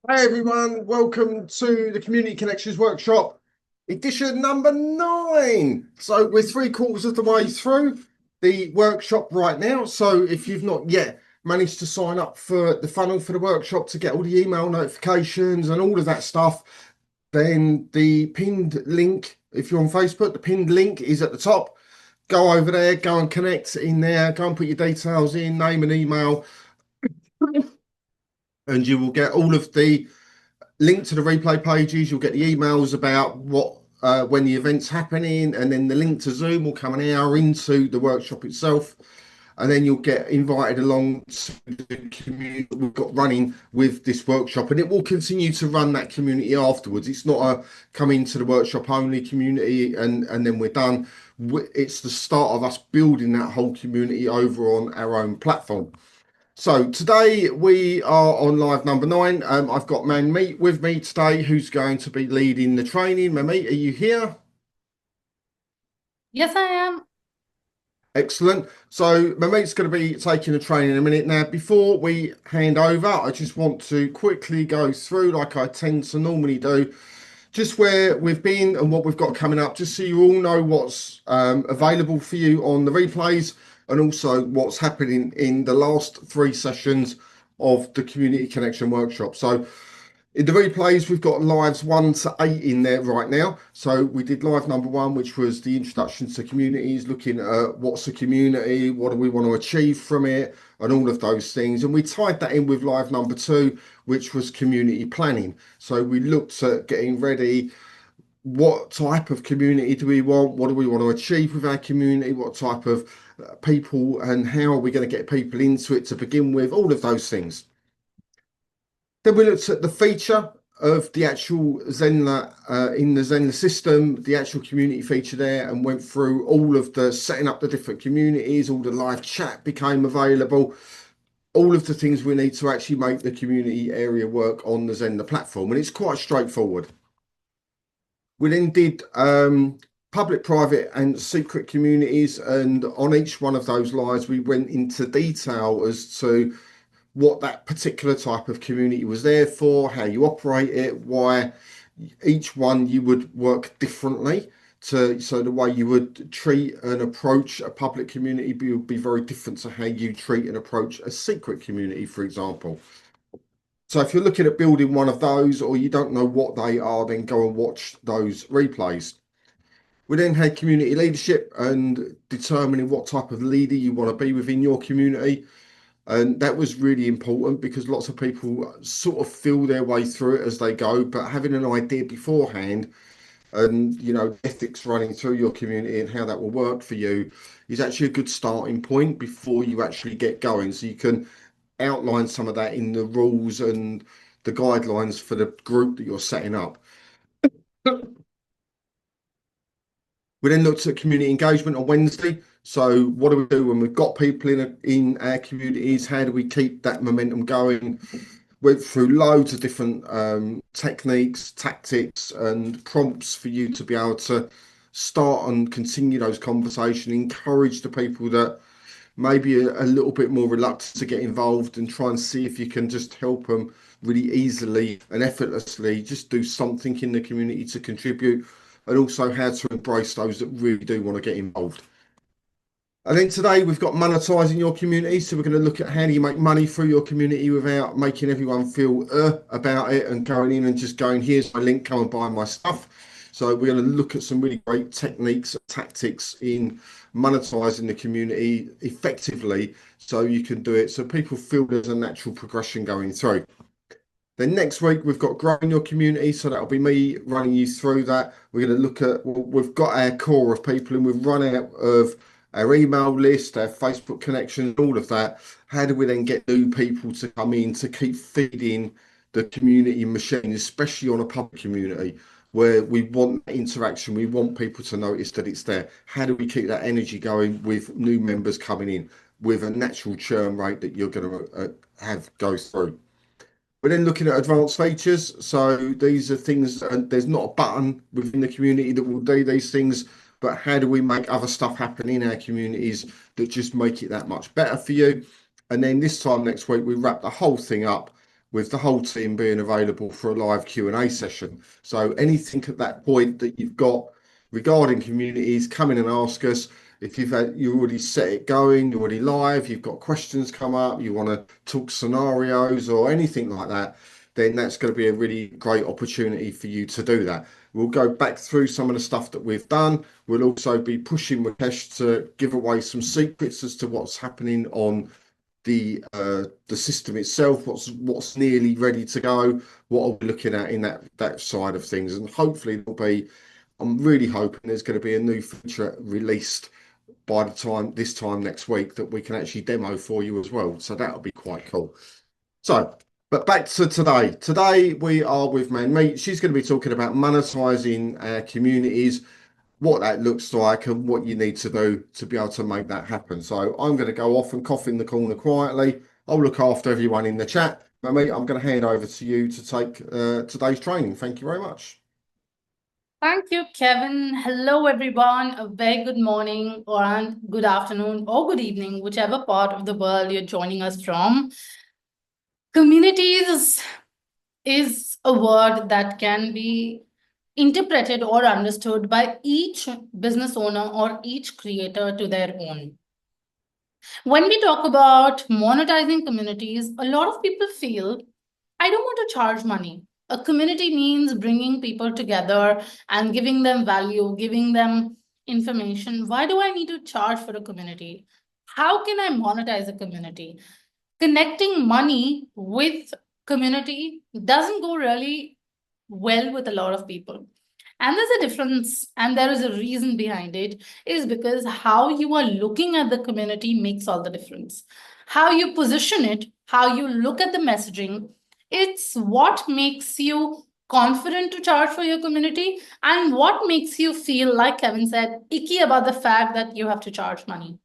Hi everyone, welcome to the Community Connections Workshop, edition number 9. So we're 3/4 of the way through the workshop right now. So if you've not yet managed to sign up for the funnel for the workshop to get all the email notifications and all of that stuff, then the pinned link, if you're on Facebook, the pinned link is at the top. Go over there, go and connect in there, go and put your details in, name and email, and you will get all of the link to the replay pages. You'll get the emails about what when the event's happening, and then the link to Zoom will come an hour into the workshop itself, and then you'll get invited along to the community that we've got running with this workshop, and it will continue to run that community afterwards. It's not a come into the workshop only community and then we're done. It's the start of us building that whole community over on our own platform. So today we are on live number 9. I've got Manmeet with me today, who's going to be leading the training. Manmeet, are you here? Yes, I am. Excellent. So Manmeet's going to be taking the training in a minute. Now, before we hand over, I just want to quickly go through, like I tend to normally do, just where we've been and what we've got coming up, just so you all know what's available for you on the replays, and also what's happening in the last 3 sessions of the Community Connection Workshop. So in the replays, we've got lives 1 to 8 in there right now. So we did live number 1, which was the introduction to communities, looking at what's a community, what do we want to achieve from it, and all of those things. And we tied that in with live number 2, which was community planning. So we looked at getting ready. What type of community do we want? What do we want to achieve with our community? What type of people, and how are we going to get people into it to begin with? All of those things. Then we looked at the feature of the actual Zenler in the Zenler system, the actual community feature there, and went through all of the setting up the different communities. All the live chat became available, all of the things we need to actually make the community area work on the Zenler platform. And it's quite straightforward. We then did public, private, and secret communities. And on each one of those lives, we went into detail as to what that particular type of community was there for, how you operate it, why each one you would work differently. So the way you would treat and approach a public community would be very different to how you treat and approach a secret community, for example. So if you're looking at building one of those, or you don't know what they are, then go and watch those replays. We then had community leadership and determining what type of leader you want to be within your community. And that was really important because lots of people sort of feel their way through it as they go, but having an idea beforehand and, ethics running through your community and how that will work for you is actually a good starting point before you actually get going. So you can outline some of that in the rules and the guidelines for the group that you're setting up. We then looked at community engagement on Wednesday. So what do we do when we've got people in our communities? How do we keep that momentum going? Went through loads of different techniques, tactics, and prompts for you to be able to start and continue those conversations, encourage the people that maybe a little bit more reluctant to get involved, and try and see if you can just help them really easily and effortlessly just do something in the community to contribute, and also how to embrace those that really do want to get involved. And then today we've got monetizing your community. So we're going to look at how do you make money through your community without making everyone feel about it and going in and just going, here's my link, come and buy my stuff. So we're going to look at some really great techniques and tactics in monetizing the community effectively so you can do it so people feel there's a natural progression going through. Then next week we've got growing your community, so that'll be me running you through that. We're going to look at, well, we've got our core of people and we've run out of our email list, our Facebook connections, all of that. How do we then get new people to come in to keep feeding the community machine, especially on a public community where we want interaction, we want people to notice that it's there. How do we keep that energy going with new members coming in with a natural churn rate that you're going to have go through? We're then looking at advanced features. So these are things, and there's not a button within the community that will do these things, but how do we make other stuff happen in our communities that just make it that much better for you? And then this time next week, we wrap the whole thing up with the whole team being available for a live Q&A session. So anything at that point that you've got regarding communities, come in and ask us. If you already set it going, you're already live, you've got questions come up, you want to talk scenarios or anything like that, then that's going to be a really great opportunity for you to do that. We'll go back through some of the stuff that we've done. We'll also be pushing Rakesh to give away some secrets as to what's happening on the system itself, what's nearly ready to go, what are we looking at in that side of things, and hopefully there'll be. I'm really hoping there's going to be a new feature released by the time this time next week that we can actually demo for you as well. So that'll be quite cool. So, but back to today. Today we are with Manmeet. She's going to be talking about monetizing our communities, what that looks like, and what you need to do to be able to make that happen. So I'm going to go off and cough in the corner quietly. I'll look after everyone in the chat. Manmeet, I'm going to hand over to you to take today's training. Thank you very much. Thank you, Kevin. Hello, everyone. A very good morning or good afternoon or good evening, whichever part of the world you're joining us from. Communities is a word that can be interpreted or understood by each business owner or each creator to their own. When we talk about monetizing communities, a lot of people feel, I don't want to charge money. A community means bringing people together and giving them value, giving them information. Why do I need to charge for a community? How can I monetize a community? Connecting money with community doesn't go really well with a lot of people. And there's a difference, and there is a reason behind it, is because how you are looking at the community makes all the difference. How you position it, how you look at the messaging, it's what makes you confident to charge for your community and what makes you feel, like Kevin said, icky about the fact that you have to charge money.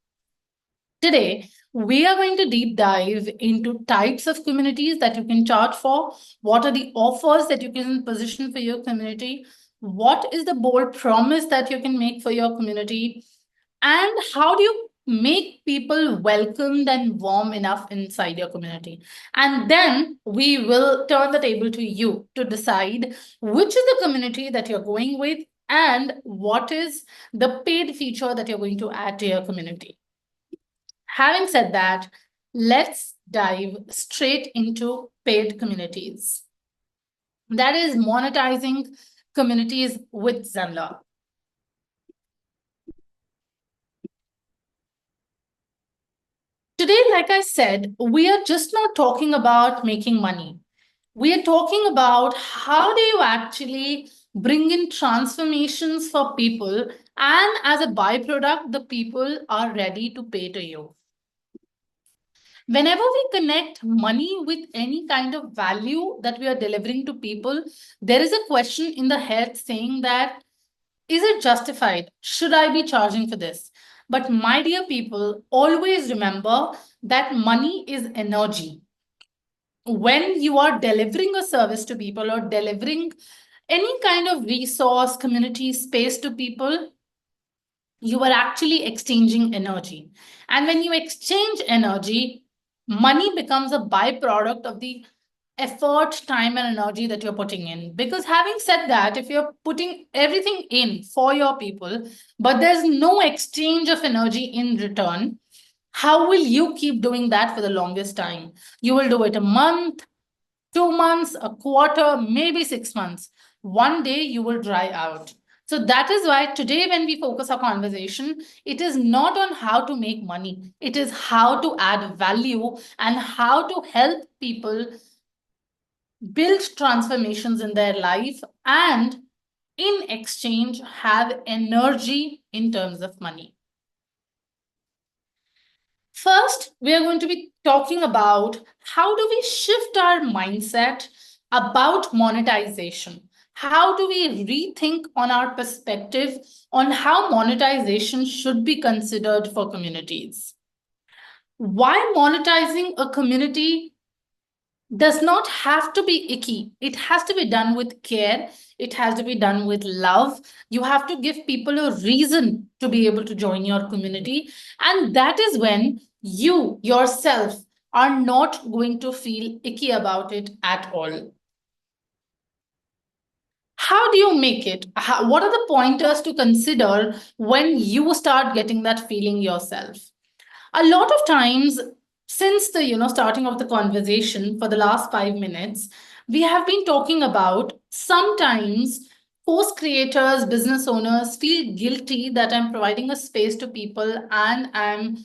Today, we are going to deep dive into types of communities that you can charge for. What are the offers that you can position for your community? What is the bold promise that you can make for your community? And how do you make people welcomed and warm enough inside your community? And then we will turn the table to you to decide which is the community that you're going with and what is the paid feature that you're going to add to your community. Having said that, let's dive straight into paid communities. That is monetizing communities with Zenler. Today, like I said, we are just not talking about making money. We are talking about how do you actually bring in transformations for people, and as a byproduct, the people are ready to pay to you. Whenever we connect money with any kind of value that we are delivering to people, there is a question in the head saying that, is it justified? Should I be charging for this? But my dear people, always remember that money is energy. When you are delivering a service to people or delivering any kind of resource, community, space to people, you are actually exchanging energy. And when you exchange energy, money becomes a byproduct of the effort, time, and energy that you're putting in. Because having said that, if you're putting everything in for your people, but there's no exchange of energy in return, how will you keep doing that for the longest time? You will do it a month, 2 months, a quarter, maybe 6 months. One day you will dry out. So that is why today, when we focus our conversation, it is not on how to make money. It is how to add value and how to help people build transformations in their life and in exchange have energy in terms of money. First, we are going to be talking about how do we shift our mindset about monetization. How do we rethink on our perspective on how monetization should be considered for communities? Why monetizing a community does not have to be icky. It has to be done with care. It has to be done with love. You have to give people a reason to be able to join your community. And that is when you yourself are not going to feel icky about it at all. How do you make it? What are the pointers to consider when you start getting that feeling yourself? A lot of times, since the starting of the conversation for the last 5 minutes, we have been talking about sometimes post creators, business owners feel guilty that I'm providing a space to people and I'm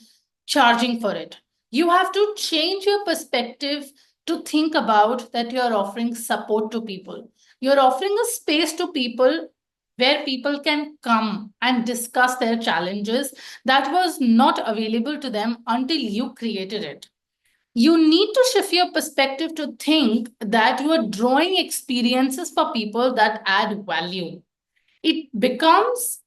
charging for it. You have to change your perspective to think about that you're offering support to people. You're offering a space to people where people can come and discuss their challenges that was not available to them until you created it. You need to shift your perspective to think that you are drawing experiences for people that add value. It becomes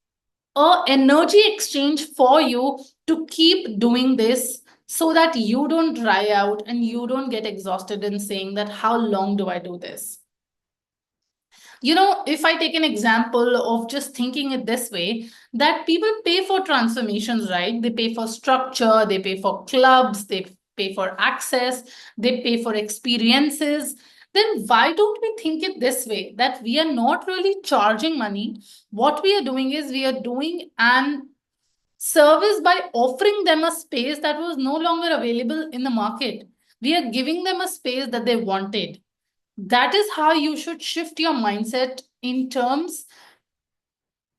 a energy exchange for you to keep doing this so that you don't dry out and you don't get exhausted in saying that how long do I do this. If I take an example of just thinking it this way, that people pay for transformations, right? They pay for structure, they pay for clubs, they pay for access, they pay for experiences. Then why don't we think it this way, that we are not really charging money? What we are doing is we are doing an service by offering them a space that was no longer available in the market. We are giving them a space that they wanted. That is how you should shift your mindset in terms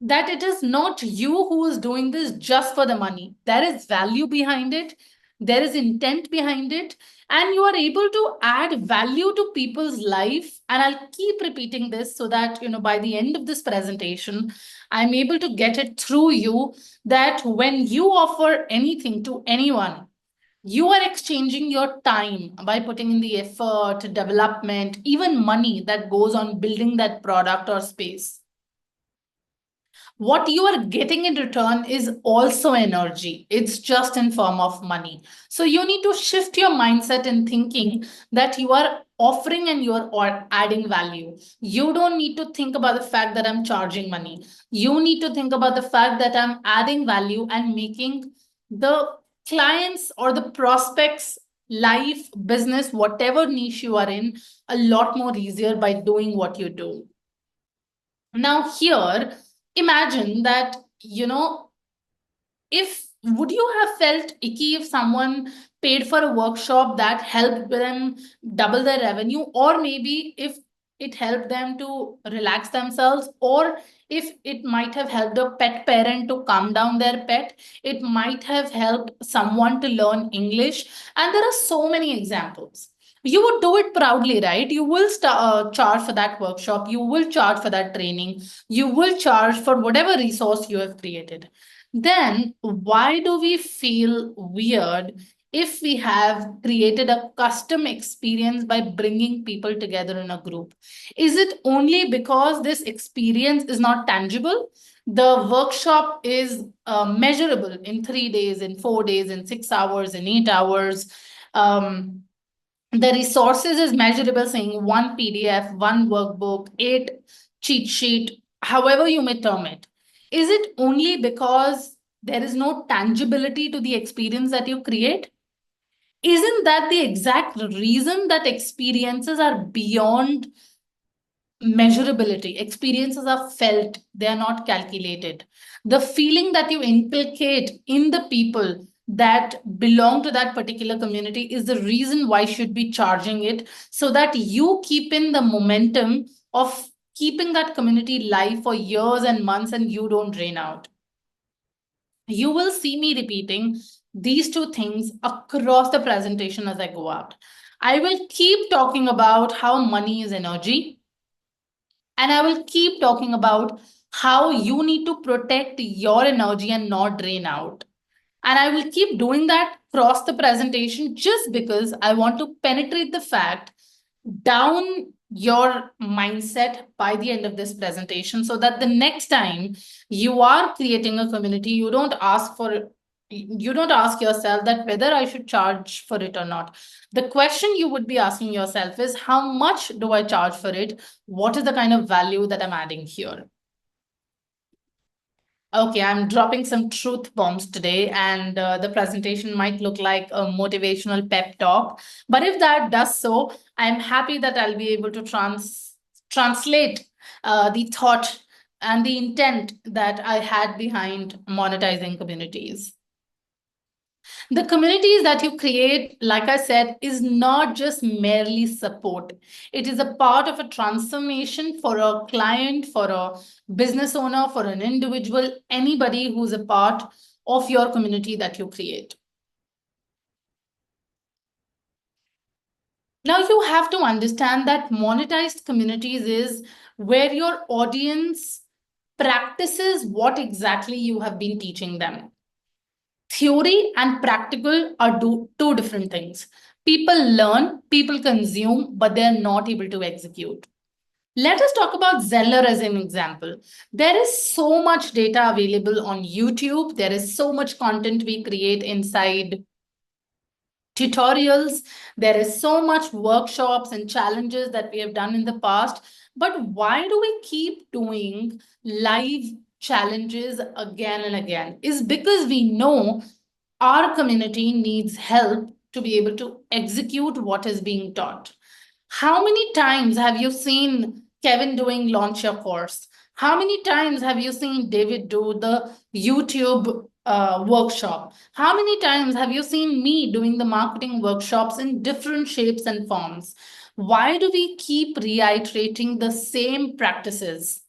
that it is not you who is doing this just for the money. There is value behind it, there is intent behind it, and you are able to add value to people's life. And I'll keep repeating this so that by the end of this presentation I'm able to get it through you that when you offer anything to anyone, you are exchanging your time by putting in the effort, development, even money that goes on building that product or space. What you are getting in return is also energy. It's just in form of money. So you need to shift your mindset in thinking that you are offering and you are adding value. You don't need to think about the fact that I'm charging money. You need to think about the fact that I'm adding value and making the clients or the prospects life, business, whatever niche you are in, a lot more easier by doing what you do. Now, here, imagine that, if would you have felt icky if someone paid for a workshop that helped them double their revenue, or maybe if it helped them to relax themselves, or if it might have helped a pet parent to calm down their pet, it might have helped someone to learn English, and there are so many examples. You would do it proudly, right? You will charge for that workshop, you will charge for that training, you will charge for whatever resource you have created. Then why do we feel weird if we have created a custom experience by bringing people together in a group? Is it only because this experience is not tangible? The workshop is measurable in 3 days, in 4 days, in 6 hours, in 8 hours. The resources is measurable, saying one PDF, one workbook, 8 cheat sheet, however you may term it. Is it only because there is no tangibility to the experience that you create? Isn't that the exact reason that experiences are beyond measurability? Experiences are felt, they are not calculated. The feeling that you inculcate in the people that belong to that particular community is the reason why should be charging it, so that you keep in the momentum of keeping that community live for years and months and you don't drain out. You will see me repeating these two things across the presentation as I go out. I will keep talking about how money is energy, and I will keep talking about how you need to protect your energy and not drain out. And I will keep doing that across the presentation just because I want to penetrate the fact down your mindset by the end of this presentation, so that the next time you are creating a community, you don't ask yourself that whether I should charge for it or not. The question you would be asking yourself is, how much do I charge for it? What is the kind of value that I'm adding here? Okay, I'm dropping some truth bombs today, and the presentation might look like a motivational pep talk. But if that does so, I'm happy that I'll be able to translate the thought and the intent that I had behind monetizing communities. The communities that you create, like I said, is not just merely support. It is a part of a transformation for a client, for a business owner, for an individual, anybody who's a part of your community that you create. Now you have to understand that monetized communities is where your audience practices what exactly you have been teaching them. Theory and practical are two different things. People learn, people consume, but they're not able to execute. Let us talk about Zenler as an example. There is so much data available on YouTube. There is so much content we create inside tutorials. There is so much workshops and challenges that we have done in the past. But why do we keep doing live challenges again and again? Is because we know our community needs help to be able to execute what is being taught. How many times have you seen Kevin doing launch your course? How many times have you seen David do the YouTube workshop? How many times have you seen me doing the marketing workshops in different shapes and forms? Why do we keep reiterating the same practices?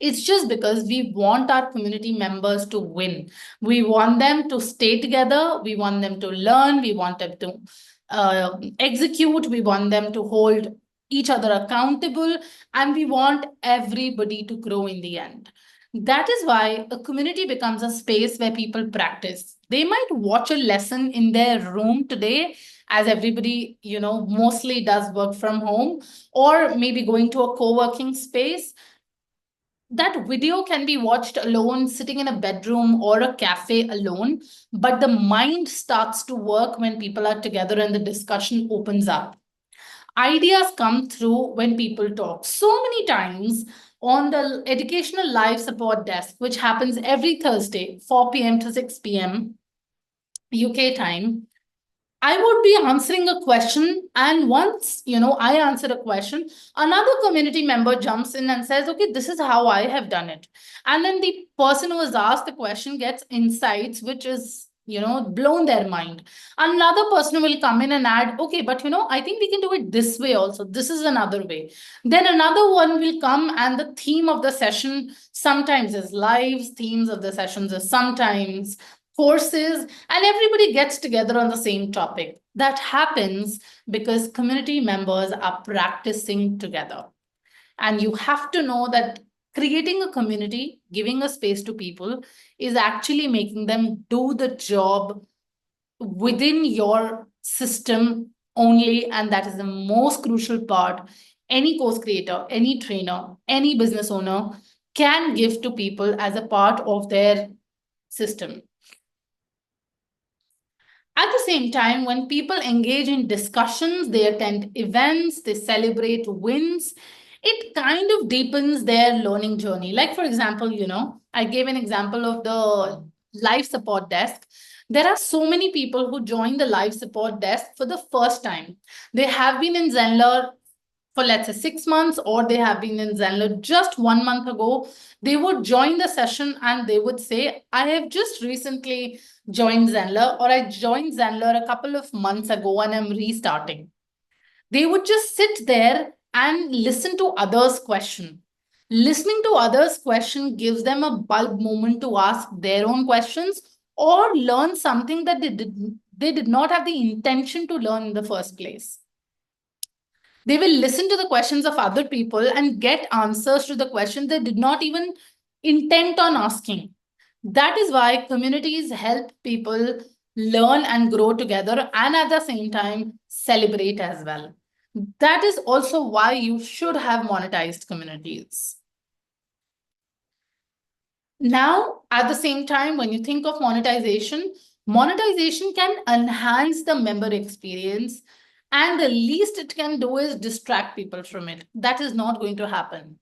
It's just because we want our community members to win. We want them to stay together. We want them to learn. We want them to execute. We want them to hold each other accountable. And we want everybody to grow in the end. That is why a community becomes a space where people practice. They might watch a lesson in their room today, as everybody, mostly does work from home, or maybe going to a co-working space. That video can be watched alone, sitting in a bedroom or a cafe alone, but the mind starts to work when people are together and the discussion opens up. Ideas come through when people talk. So many times on the educational live support desk, which happens every Thursday, 4 p.m. to 6 p.m. UK time, I would be answering a question, and once I answer a question, another community member jumps in and says, "Okay, this is how I have done it," and then the person who has asked the question gets insights, which is blown their mind. Another person will come in and add, "Okay, but I think we can do it this way also. This is another way." Then another one will come, and the theme of the session sometimes is lives. Themes of the sessions is sometimes courses, and everybody gets together on the same topic. That happens because community members are practicing together. And you have to know that creating a community, giving a space to people, is actually making them do the job within your system only. And that is the most crucial part. Any course creator, any trainer, any business owner can give to people as a part of their system. At the same time, when people engage in discussions, they attend events, they celebrate wins, it kind of deepens their learning journey. Like, for example, I gave an example of the live support desk. There are so many people who join the live support desk for the first time. They have been in Zenler for, let's say, 6 months, or they have been in Zenler just 1 month ago. They would join the session and they would say, "I have just recently joined Zenler," or "I joined Zenler a couple of months ago and I'm restarting." They would just sit there and listen to others' question. Listening to others' question gives them a bulb moment to ask their own questions or learn something that they did not have the intention to learn in the first place. They will listen to the questions of other people and get answers to the questions they did not even intend on asking. That is why communities help people learn and grow together, and at the same time celebrate as well. That is also why you should have monetized communities. Now, at the same time, when you think of monetization can enhance the member experience, and the least it can do is distract people from it. That is not going to happen.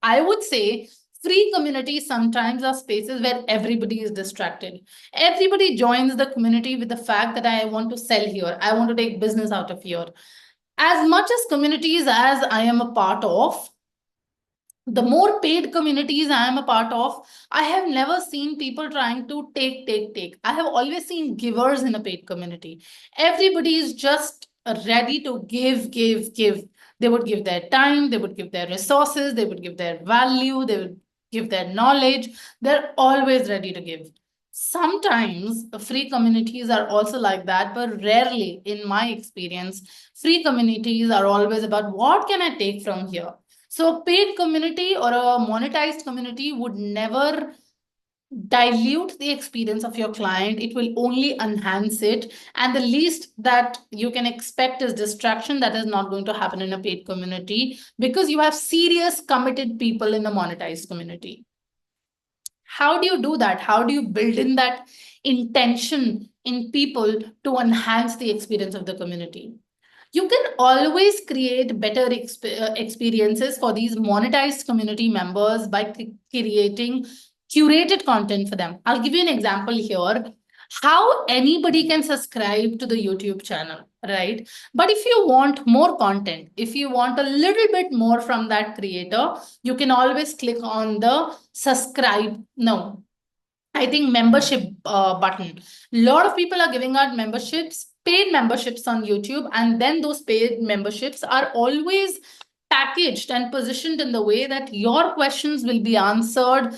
I would say Free communities sometimes are spaces where everybody is distracted. Everybody joins the community with the fact that I want to sell here, I want to take business out of here. As much as communities as I am a part of, the more paid communities I am a part of, I have never seen people trying to take. I have always seen givers in a paid community. Everybody is just ready to give. They would give their time, they would give their resources, they would give their value, they would give their knowledge. They're always ready to give. Sometimes free communities are also like that, but rarely, in my experience, free communities are always about what can I take from here. So a paid community or a monetized community would never dilute the experience of your client. It will only enhance it. And the least that you can expect is distraction. That is not going to happen in a paid community because you have serious committed people in a monetized community. How do you do that? How do you build in that intention in people to enhance the experience of the community? You can always create better experiences for these monetized community members by creating curated content for them. I'll give you an example here. How anybody can subscribe to the YouTube channel, right? But if you want more content, if you want a little bit more from that creator, you can always click on the subscribe. No, I think membership button. A lot of people are giving out memberships, paid memberships on YouTube, and then those paid memberships are always packaged and positioned in the way that your questions will be answered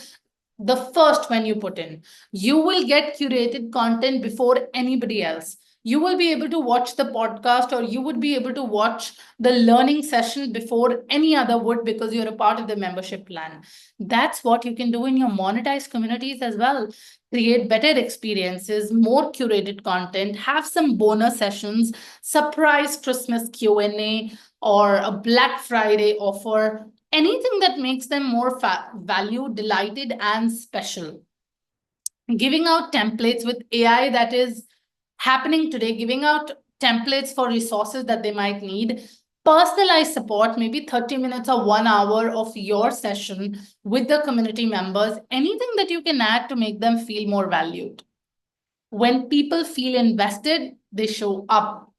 the first when you put in. You will get curated content before anybody else. You will be able to watch the podcast or you would be able to watch the learning session before any other would because you're a part of the membership plan. That's what you can do in your monetized communities as well. Create better experiences, more curated content, have some bonus sessions, surprise Christmas Q&A or a Black Friday offer, anything that makes them more value delighted and special. Giving out templates with AI that is happening today, giving out templates for resources that they might need, personalized support, maybe 30 minutes or 1 hour of your session with the community members, anything that you can add to make them feel more valued. When people feel invested, they show up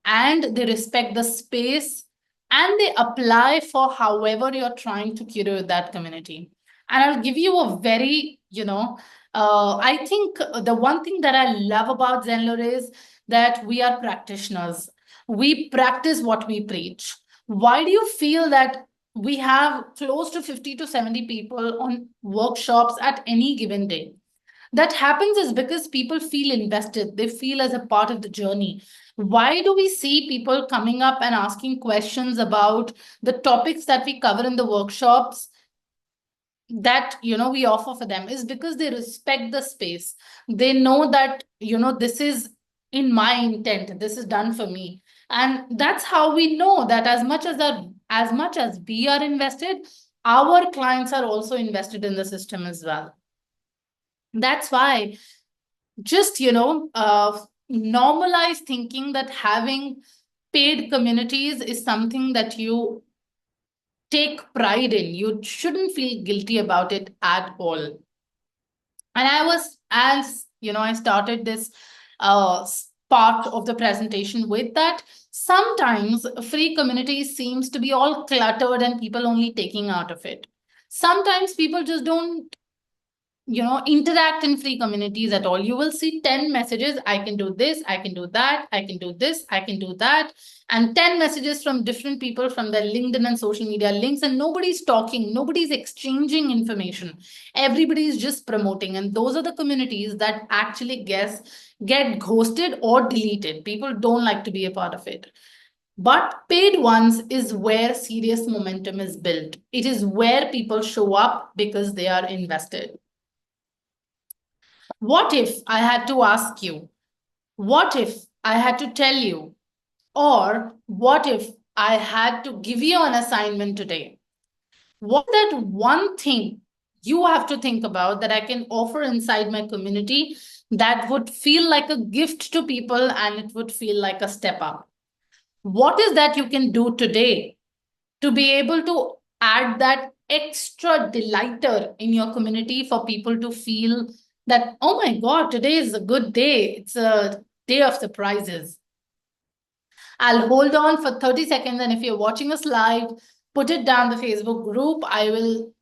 and they respect the space and they apply for however you're trying to curate that community. And I'll give you a very, I think the one thing that I love about Zenler is that we are practitioners. We practice what we preach. Why do you feel that we have close to 50 to 70 people on workshops at any given day? That happens is because people feel invested, they feel as a part of the journey. Why do we see people coming up and asking questions about the topics that we cover in the workshops that we offer for them? Is because they respect the space. They know that this is in my intent, this is done for me. And that's how we know that as much as we are invested, our clients are also invested in the system as well. That's why just normalize thinking that having paid communities is something that you take pride in. You shouldn't feel guilty about it at all. And I was, as I started this part of the presentation with that, sometimes free communities seems to be all cluttered and people only taking out of it. Sometimes people just don't interact in free communities at all. You will see 10 messages. I can do this, I can do that, I can do this, I can do that. And 10 messages from different people from their LinkedIn and social media links. And nobody's talking, nobody's exchanging information. Everybody's just promoting. And those are the communities that actually get ghosted or deleted. People don't like to be a part of it. But paid ones is where serious momentum is built. It is where people show up because they are invested. What if I had to ask you? What if I had to tell you? Or what if I had to give you an assignment today? What is that one thing you have to think about that I can offer inside my community that would feel like a gift to people and it would feel like a step up? What is that you can do today to be able to add that extra delighter in your community for people to feel that, oh my God, today is a good day. It's a day of surprises. I'll hold on for 30 seconds. And if you're watching us live, put it down the Facebook group. I will,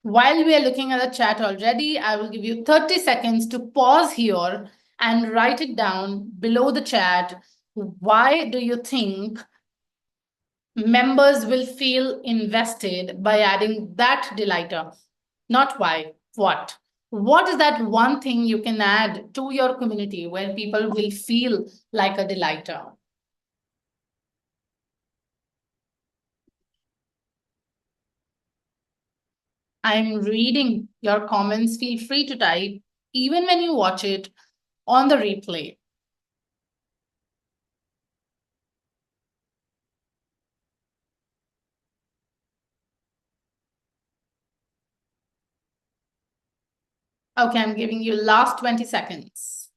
while we are looking at the chat already, I will give you 30 seconds to pause here and write it down below the chat. Why do you think members will feel invested by adding that delighter? Not why, what? What is that one thing you can add to your community where people will feel like a delighter? I'm reading your comments. Feel free to type, even when you watch it on the replay. Okay, I'm giving you last 20 seconds.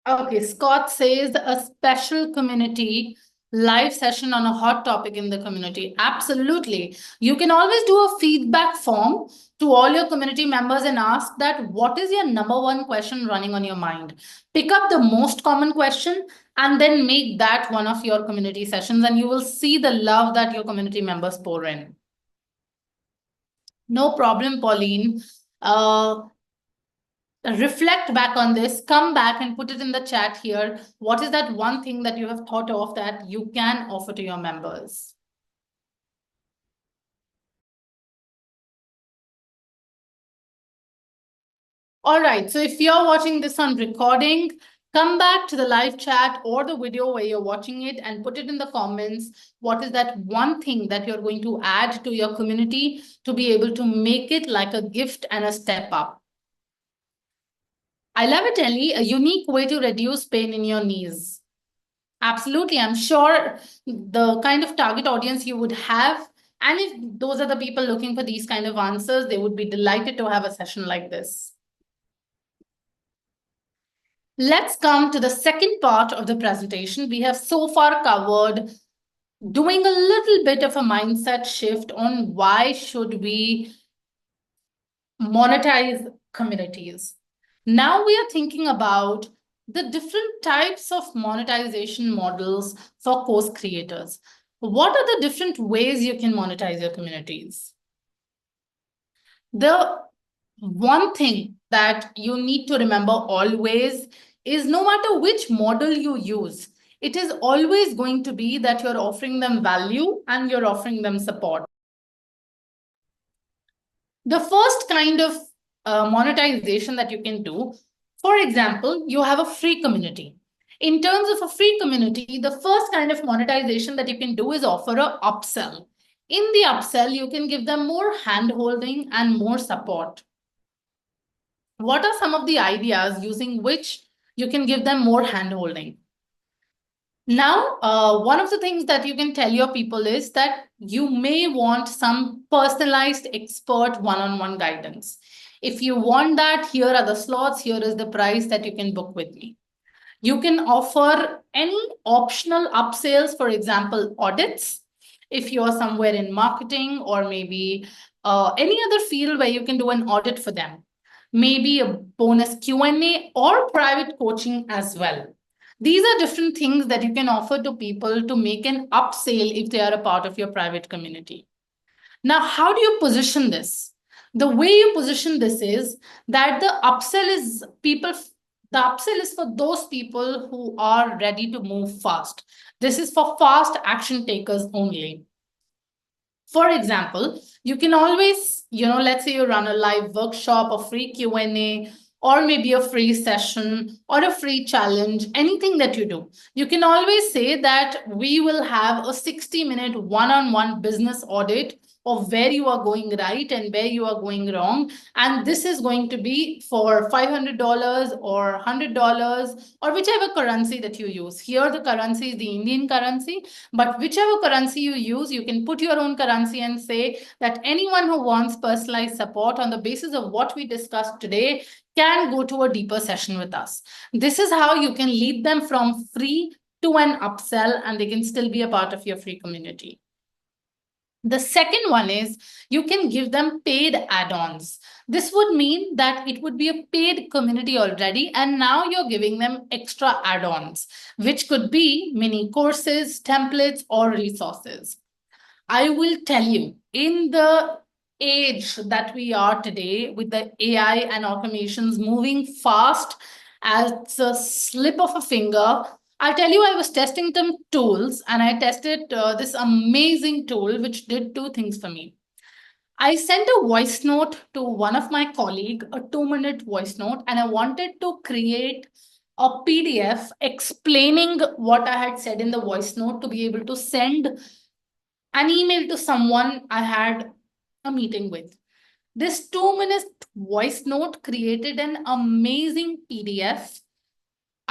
Okay, Scott says a special community live session on a hot topic in the community. Absolutely. You can always do a feedback form to all your community members and ask that what is your number one question running on your mind? Pick up the most common question and then make that one of your community sessions, and you will see the love that your community members pour in. No problem, Pauline. Reflect back on this, come back and put it in the chat here. What is that one thing that you have thought of that you can offer to your members? All right, so if you're watching this on recording, come back to the live chat or the video where you're watching it and put it in the comments. What is that one thing that you're going to add to your community to be able to make it like a gift and a step up? I love it, Ellie. A unique way to reduce pain in your knees. Absolutely. I'm sure the kind of target audience you would have, and if those are the people looking for these kind of answers, they would be delighted to have a session like this. Let's come to the second part of the presentation. We have so far covered doing a little bit of a mindset shift on why should we monetize communities. Now we are thinking about the different types of monetization models for course creators. What are the different ways you can monetize your communities? The one thing that you need to remember always is no matter which model you use, it is always going to be that you're offering them value and you're offering them support. The first kind of monetization that you can do, for example, you have a free community. In terms of a free community, the first kind of monetization that you can do is offer a upsell. In the upsell, you can give them more hand-holding and more support. What are some of the ideas using which you can give them more hand-holding? Now, one of the things that you can tell your people is that you may want some personalized expert one-on-one guidance. If you want that, here are the slots, here is the price that you can book with me. You can offer any optional upsells, for example, audits. If you're somewhere in marketing or maybe any other field where you can do an audit for them. Maybe a bonus Q&A or private coaching as well. These are different things that you can offer to people to make an upsell if they are a part of your private community. Now, how do you position this? The way you position this is that the upsell is for those people who are ready to move fast. This is for fast action takers only. For example, you can always, let's say you run a live workshop, a free Q&A, or maybe a free session or a free challenge, anything that you do. You can always say that we will have a 60-minute one-on-one business audit of where you are going right and where you are going wrong. And this is going to be for $500 or $100 or whichever currency that you use. Here, the currency is the Indian currency, but whichever currency you use, you can put your own currency and say that anyone who wants personalized support on the basis of what we discussed today can go to a deeper session with us. This is how you can lead them from free to an upsell, and they can still be a part of your free community. The second one is you can give them paid add-ons. This would mean that it would be a paid community already, and now you're giving them extra add-ons, which could be mini courses, templates, or resources. I will tell you, in the age that we are today, with the AI and automations moving fast as a slip of a finger, I'll tell you, I was testing some tools and I tested this amazing tool which did two things for me. I sent a voice note to one of my colleagues, a 2-minute voice note, and I wanted to create a PDF explaining what I had said in the voice note to be able to send an email to someone I had a meeting with. This 2-minute voice note created an amazing PDF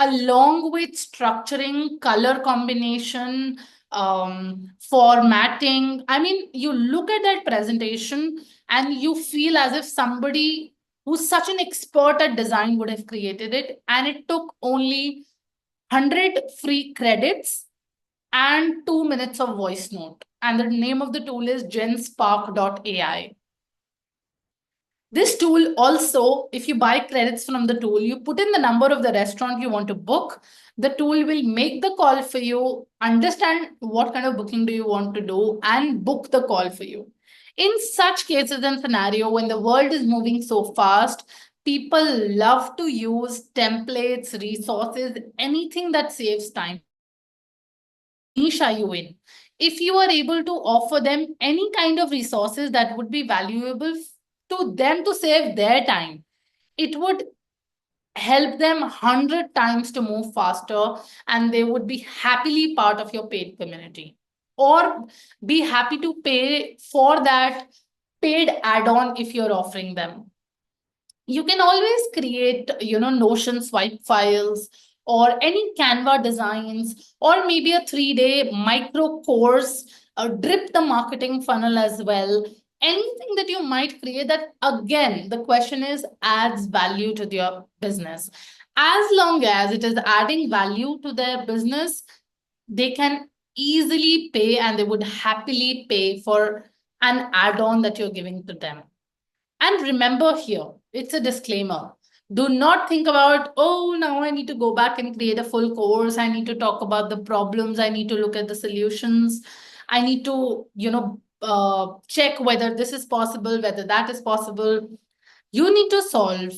along with structuring, color combination, formatting. I mean, you look at that presentation and you feel as if somebody who's such an expert at design would have created it. And it took only 100 free credits and 2 minutes of voice note. And the name of the tool is genspark.ai. This tool also, if you buy credits from the tool, you put in the number of the restaurant you want to book. The tool will make the call for you, understand what kind of booking do you want to do, and book the call for you. In such cases and scenario, when the world is moving so fast, people love to use templates, resources, anything that saves time. Niche are you in? If you are able to offer them any kind of resources that would be valuable to them to save their time, it would help them 100 times to move faster, and they would be happily part of your paid community or be happy to pay for that paid add-on if you're offering them. You can always create, Notion swipe files or any Canva designs, or maybe a 3-day micro course, drip the marketing funnel as well. Anything that you might create that, again, the question is, adds value to your business. As long as it is adding value to their business, they can easily pay, and they would happily pay for an add-on that you're giving to them. And remember here, it's a disclaimer. Do not think about, oh, now I need to go back and create a full course. I need to talk about the problems. I need to look at the solutions. I need to, check whether this is possible, whether that is possible. You need to solve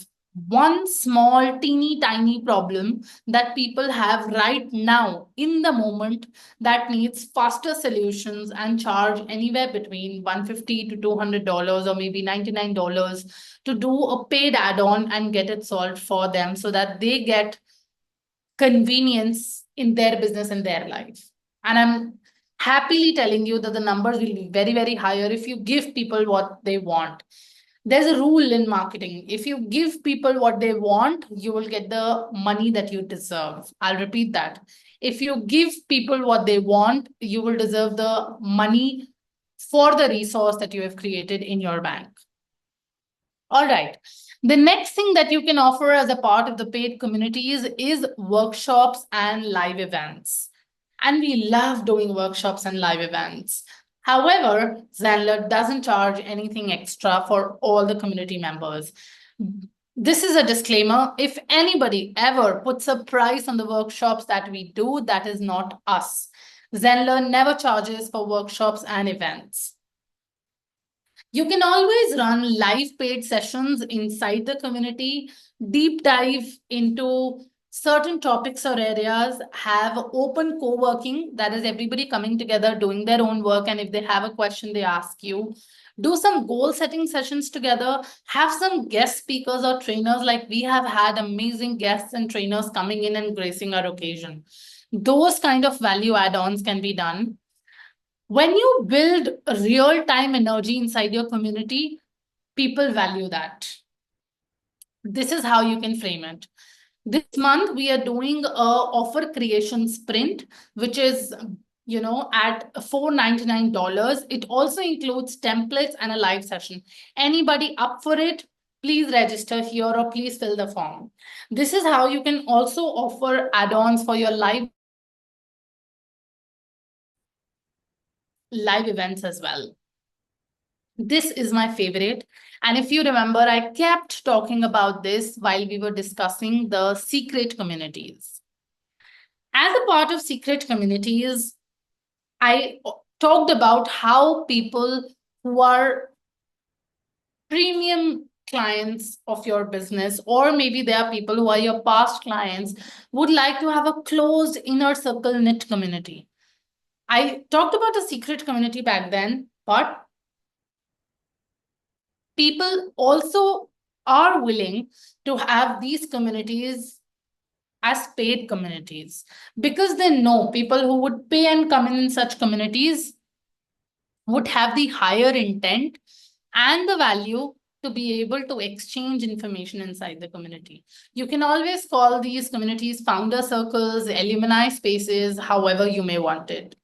one small, teeny tiny problem that people have right now in the moment that needs faster solutions, and charge anywhere between $150 to $200 or maybe $99 to do a paid add-on and get it solved for them so that they get convenience in their business and their life. And I'm happily telling you that the numbers will be very, very higher if you give people what they want. There's a rule in marketing. If you give people what they want, you will get the money that you deserve. I'll repeat that. If you give people what they want, you will deserve the money for the resource that you have created in your bank. All right. The next thing that you can offer as a part of the paid communities is workshops and live events. And we love doing workshops and live events. However, Zenler doesn't charge anything extra for all the community members. This is a disclaimer. If anybody ever puts a price on the workshops that we do, that is not us. Zenler never charges for workshops and events. You can always run live paid sessions inside the community, deep dive into certain topics or areas, have open co-working, that is everybody coming together doing their own work, and if they have a question, they ask you. Do some goal setting sessions together, have some guest speakers or trainers, like we have had amazing guests and trainers coming in and gracing our occasion. Those kind of value add-ons can be done. When you build real-time energy inside your community, people value that. This is how you can frame it. This month, we are doing a offer creation sprint, which is at $499. It also includes templates and a live session. Anybody up for it, please register here or please fill the form. This is how you can also offer add-ons for your live events as well. This is my favorite. And if you remember, I kept talking about this while we were discussing the secret communities. As a part of secret communities, I talked about how people who are premium clients of your business, or maybe there are people who are your past clients, would like to have a closed inner circle knit community. I talked about a secret community back then, but people also are willing to have these communities as paid communities because they know people who would pay and come in such communities would have the higher intent and the value to be able to exchange information inside the community. You can always call these communities founder circles, alumni spaces, however you may want it.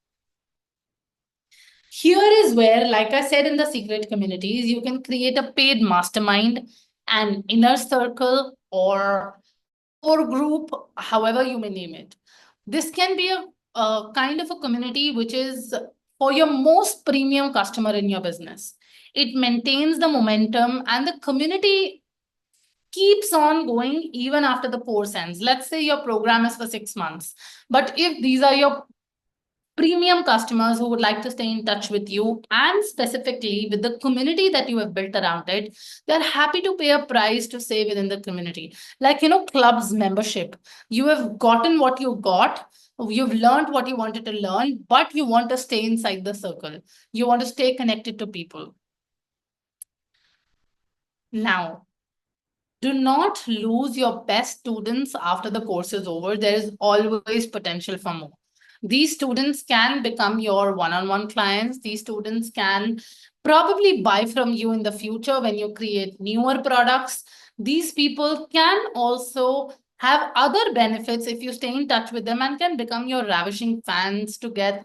Here is where, like I said, in the secret communities, you can create a paid mastermind, an inner circle, or group, however you may name it. This can be a kind of a community which is for your most premium customer in your business. It maintains the momentum and the community keeps on going even after the course ends. Let's say your program is for 6 months, but if these are your premium customers who would like to stay in touch with you and specifically with the community that you have built around it, they're happy to pay a price to stay within the community. Like, clubs membership. You have gotten what you got. You've learned what you wanted to learn, but you want to stay inside the circle. You want to stay connected to people. Now, do not lose your best students after the course is over. There is always potential for more. These students can become your one-on-one clients. These students can probably buy from you in the future when you create newer products. These people can also have other benefits if you stay in touch with them and can become your ravishing fans to get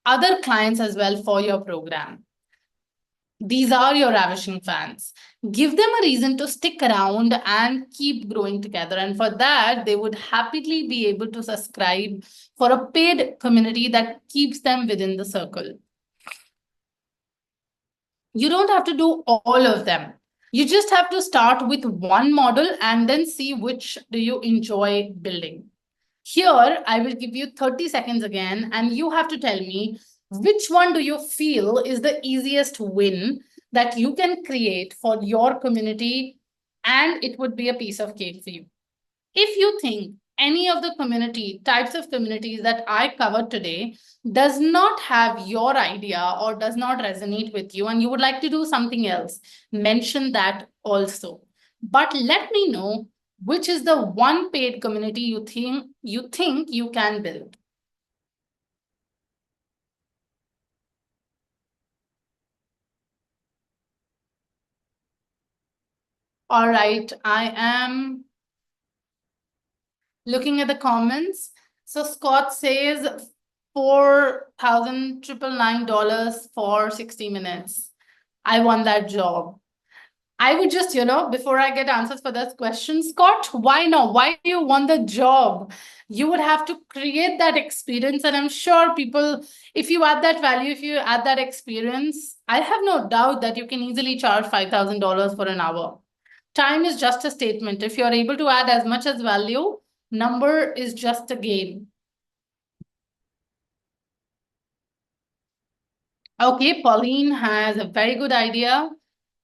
other clients as well for your program. These are your ravishing fans. Give them a reason to stick around and keep growing together. And for that, they would happily be able to subscribe for a paid community that keeps them within the circle. You don't have to do all of them. You just have to start with one model and then see which do you enjoy building. Here, I will give you 30 seconds again, and you have to tell me which one do you feel is the easiest win that you can create for your community, and it would be a piece of cake for you. If you think any of the types of communities that I covered today does not have your idea or does not resonate with you and you would like to do something else, mention that also. But let me know which is the one paid community you think you can build. All right, I am looking at the comments. So Scott says $4,999 for 60 minutes. I won that job. I would just, before I get answers for this question, Scott, why not? Why do you want the job? You would have to create that experience. And I'm sure people, if you add that value, if you add that experience, I have no doubt that you can easily charge $5,000 for an hour. Time is just a statement. If you're able to add as much as value, number is just a game. Okay, Pauline has a very good idea.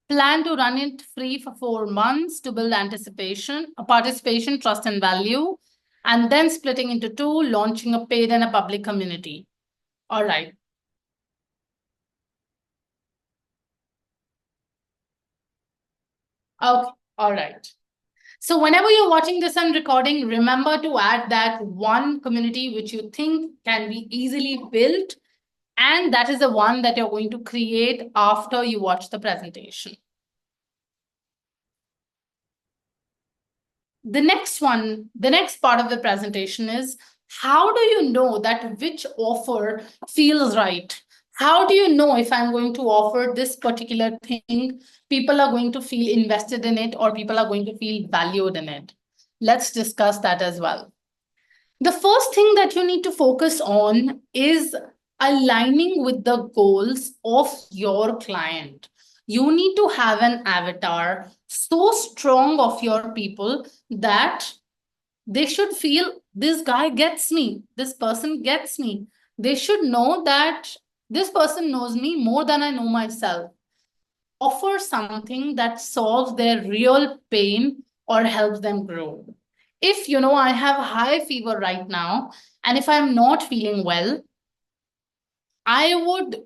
Plan to run it free for 4 months to build participation, trust, and value, and then splitting into two, launching a paid and a public community. All right. Okay. All right. So whenever you're watching this and recording, remember to add that one community which you think can be easily built And that is the one that you're going to create after you watch the presentation. The next part of the presentation is, how do you know that which offer feels right? How do you know if I'm going to offer this particular thing, people are going to feel invested in it or people are going to feel valued in it? Let's discuss that as well. The first thing that you need to focus on is aligning with the goals of your client. You need to have an avatar so strong of your people that they should feel this guy gets me, this person gets me. They should know that this person knows me more than I know myself. Offer something that solves their real pain or helps them grow. If I have high fever right now, and if I'm not feeling well, I would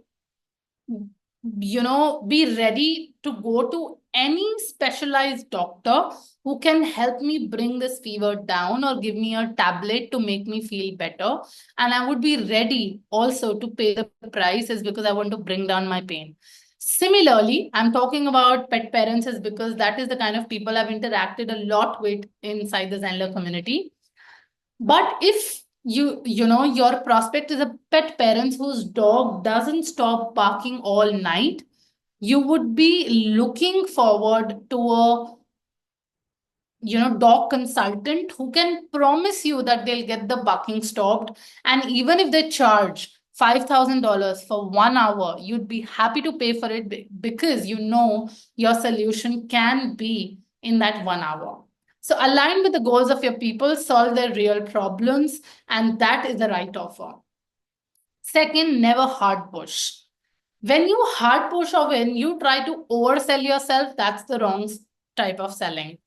be ready to go to any specialized doctor who can help me bring this fever down or give me a tablet to make me feel better. And I would be ready also to pay the price, is because I want to bring down my pain. Similarly, I'm talking about pet parents is because that is the kind of people I've interacted a lot with inside the Zenler community. But if your prospect is a pet parent whose dog doesn't stop barking all night, you would be looking forward to a dog consultant who can promise you that they'll get the barking stopped. And even if they charge $5,000 for 1 hour, you'd be happy to pay for it because your solution can be in that 1 hour. So align with the goals of your people, solve their real problems, and that is the right offer. Second, never hard push. When you hard push or when you try to oversell yourself, that's the wrong type of selling.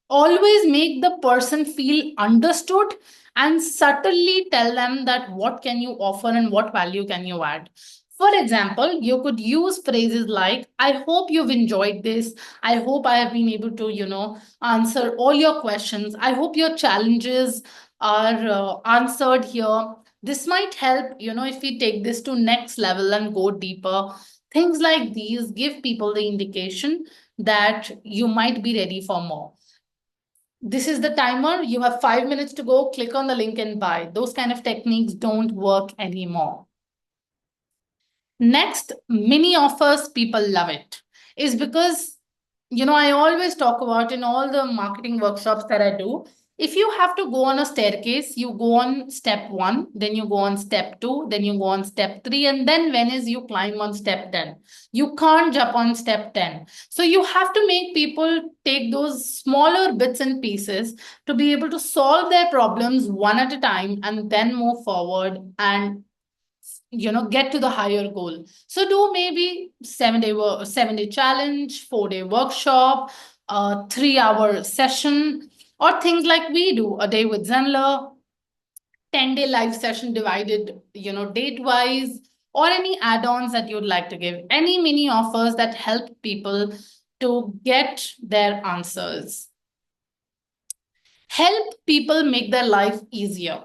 Always make the person feel understood and subtly tell them that what can you offer and what value can you add. For example, you could use phrases like, I hope you've enjoyed this. I hope I have been able to, answer all your questions. I hope your challenges are answered here. This might help, if we take this to next level and go deeper. Things like these give people the indication that you might be ready for more. This is the timer. You have 5 minutes to go. Click on the link and buy. Those kind of techniques don't work anymore. Next, mini offers, people love it. Is because, I always talk about in all the marketing workshops that I do, if you have to go on a staircase, you go on step 1, then you go on step 2, then you go on step 3, and then when is you climb on step 10. You can't jump on step 10. So you have to make people take those smaller bits and pieces to be able to solve their problems one at a time and then move forward and get to the higher goal. So do maybe 7-day challenge, 4-day workshop, a 3-hour session, or things like we do, a day with Zenler, 10-day live session divided, date wise, or any add-ons that you'd like to give, any mini offers that help people to get their answers. Help people make their life easier.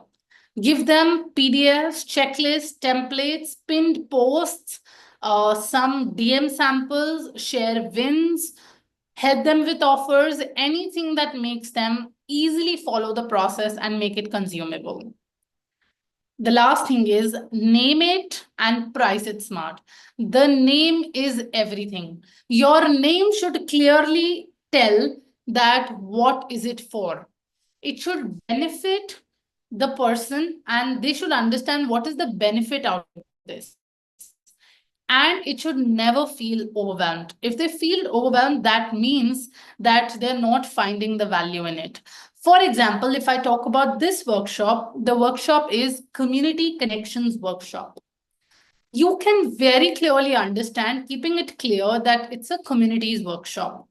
Give them PDFs, checklists, templates, pinned posts, some DM samples, share wins, help them with offers, anything that makes them easily follow the process and make it consumable. The last thing is name it and price it smart. The name is everything. Your name should clearly tell that what is it for. It should benefit the person and they should understand what is the benefit out of this. And it should never feel overwhelmed. If they feel overwhelmed, that means that they're not finding the value in it. For example, if I talk about this workshop, the workshop is Community Connections Workshop. You can very clearly understand, keeping it clear that it's a communities workshop.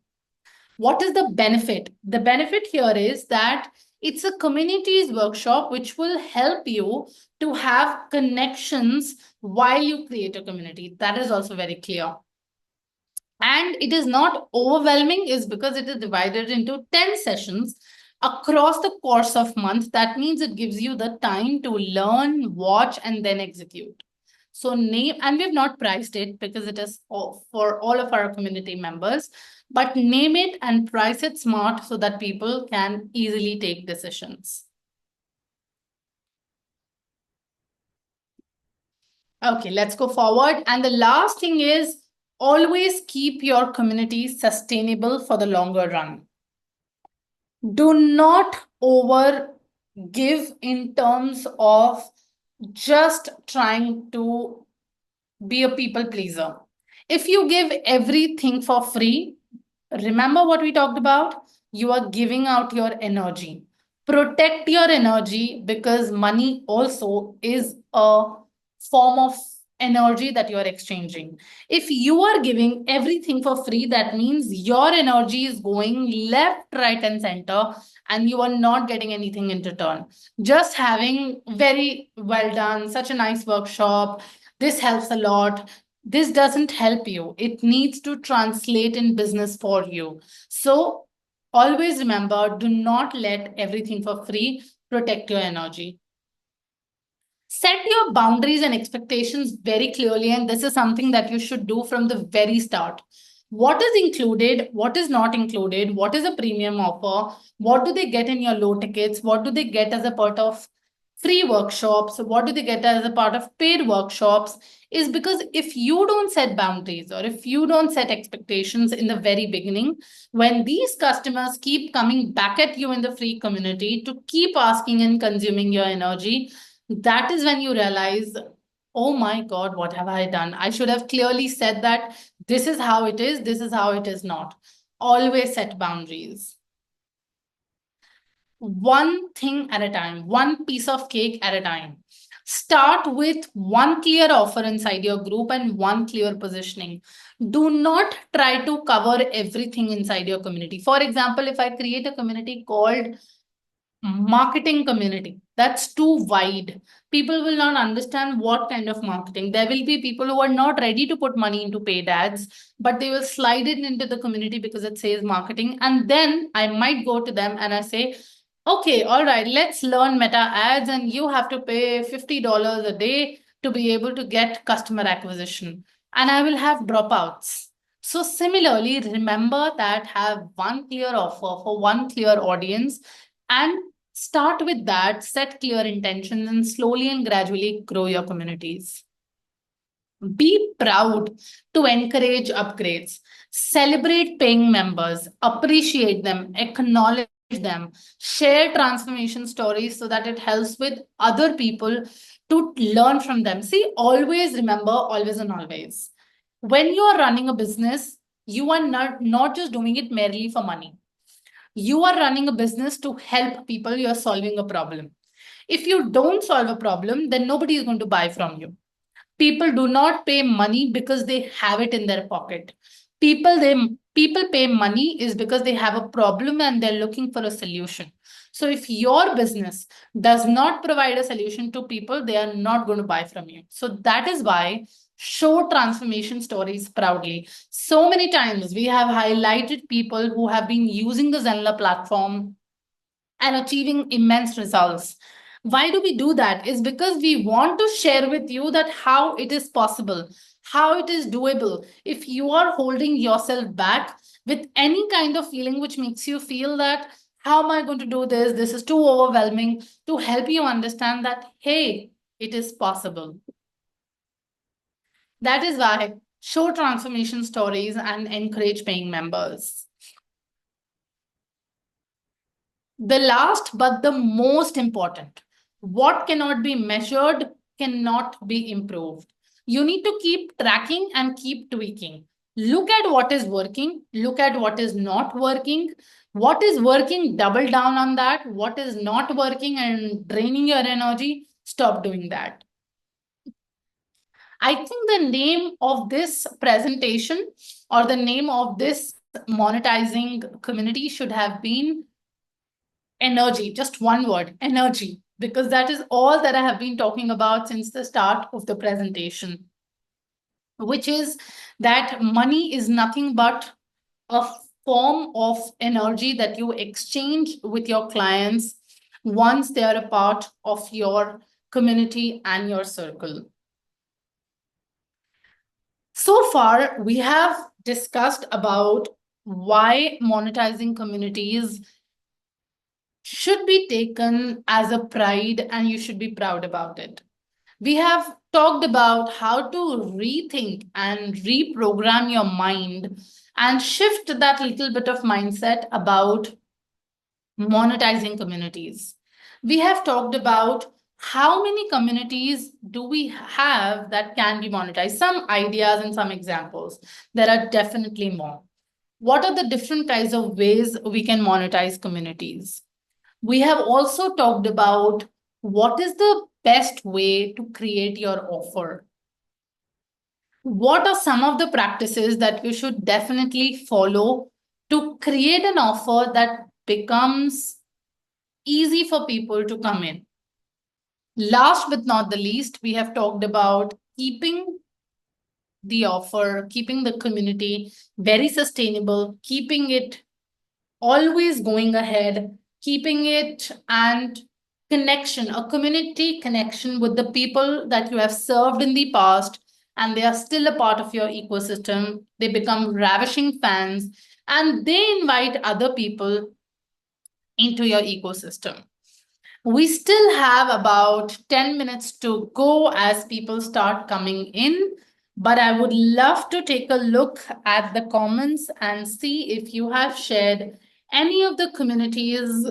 What is the benefit? The benefit here is that it's a communities workshop which will help you to have connections while you create a community. That is also very clear. And it is not overwhelming is because it is divided into 10 sessions across the course of month. That means it gives you the time to learn, watch, and then execute. So name, and we've not priced it because it is for all of our community members, but name it and price it smart so that people can easily take decisions. Okay, let's go forward. And the last thing is always keep your community sustainable for the longer run. Do not over give in terms of just trying to be a people pleaser. If you give everything for free, remember what we talked about? You are giving out your energy. Protect your energy because money also is a form of energy that you are exchanging. If you are giving everything for free, that means your energy is going left, right, and center, and you are not getting anything in return. Just having very well done, such a nice workshop, this helps a lot. This doesn't help you. It needs to translate in business for you. So always remember, do not let everything for free. Protect your energy. Set your boundaries and expectations very clearly, and this is something that you should do from the very start. What is included, what is not included, what is a premium offer, what do they get in your low tickets, what do they get as a part of free workshops, what do they get as a part of paid workshops, is because if you don't set boundaries or if you don't set expectations in the very beginning, when these customers keep coming back at you in the free community to keep asking and consuming your energy, that is when you realize, oh my God, what have I done? I should have clearly said that this is how it is, this is how it is not. Always set boundaries. One thing at a time, one piece of cake at a time. Start with one clear offer inside your group and one clear positioning. Do not try to cover everything inside your community. For example, if I create a community called marketing community, that's too wide. People will not understand what kind of marketing. There will be people who are not ready to put money into paid ads, but they will slide it into the community because it says marketing. And then I might go to them and I say, okay, all right, let's learn meta ads, and you have to pay $50 a day to be able to get customer acquisition. And I will have dropouts. So similarly, remember that have one clear offer for one clear audience and start with that, set clear intentions, and slowly and gradually grow your communities. Be proud to encourage upgrades, celebrate paying members, appreciate them, acknowledge them, share transformation stories so that it helps with other people to learn from them. See, always remember, always and always. When you are running a business, you are not just doing it merely for money. You are running a business to help people, you're solving a problem. If you don't solve a problem, then nobody is going to buy from you. People do not pay money because they have it in their pocket. People pay money is because they have a problem and they're looking for a solution. So if your business does not provide a solution to people, they are not going to buy from you. So that is why show transformation stories proudly. So many times we have highlighted people who have been using the Zenler platform and achieving immense results. Why do we do that? Is because we want to share with you that how it is possible, how it is doable. If you are holding yourself back with any kind of feeling which makes you feel that, how am I going to do this? This is too overwhelming, to help you understand that, hey, it is possible. That is why show transformation stories and encourage paying members. The last but the most important, what cannot be measured cannot be improved. You need to keep tracking and keep tweaking. Look at what is working, look at what is not working. What is working, double down on that. What is not working and draining your energy, stop doing that. I think the name of this presentation or the name of this monetizing community should have been energy, just one word, energy, because that is all that I have been talking about since the start of the presentation, which is that money is nothing but a form of energy that you exchange with your clients once they are a part of your community and your circle. So far, we have discussed about why monetizing communities should be taken as a pride and you should be proud about it. We have talked about how to rethink and reprogram your mind and shift that little bit of mindset about monetizing communities. We have talked about how many communities do we have that can be monetized, some ideas and some examples. There are definitely more. What are the different kinds of ways we can monetize communities? We have also talked about what is the best way to create your offer. What are some of the practices that you should definitely follow to create an offer that becomes easy for people to come in? Last but not the least, we have talked about keeping the offer, keeping the community very sustainable, keeping it always going ahead, keeping it and connection, a community connection with the people that you have served in the past, and they are still a part of your ecosystem. They become ravishing fans and they invite other people into your ecosystem. We still have about 10 minutes to go as people start coming in, but I would love to take a look at the comments and see if you have shared any of the communities'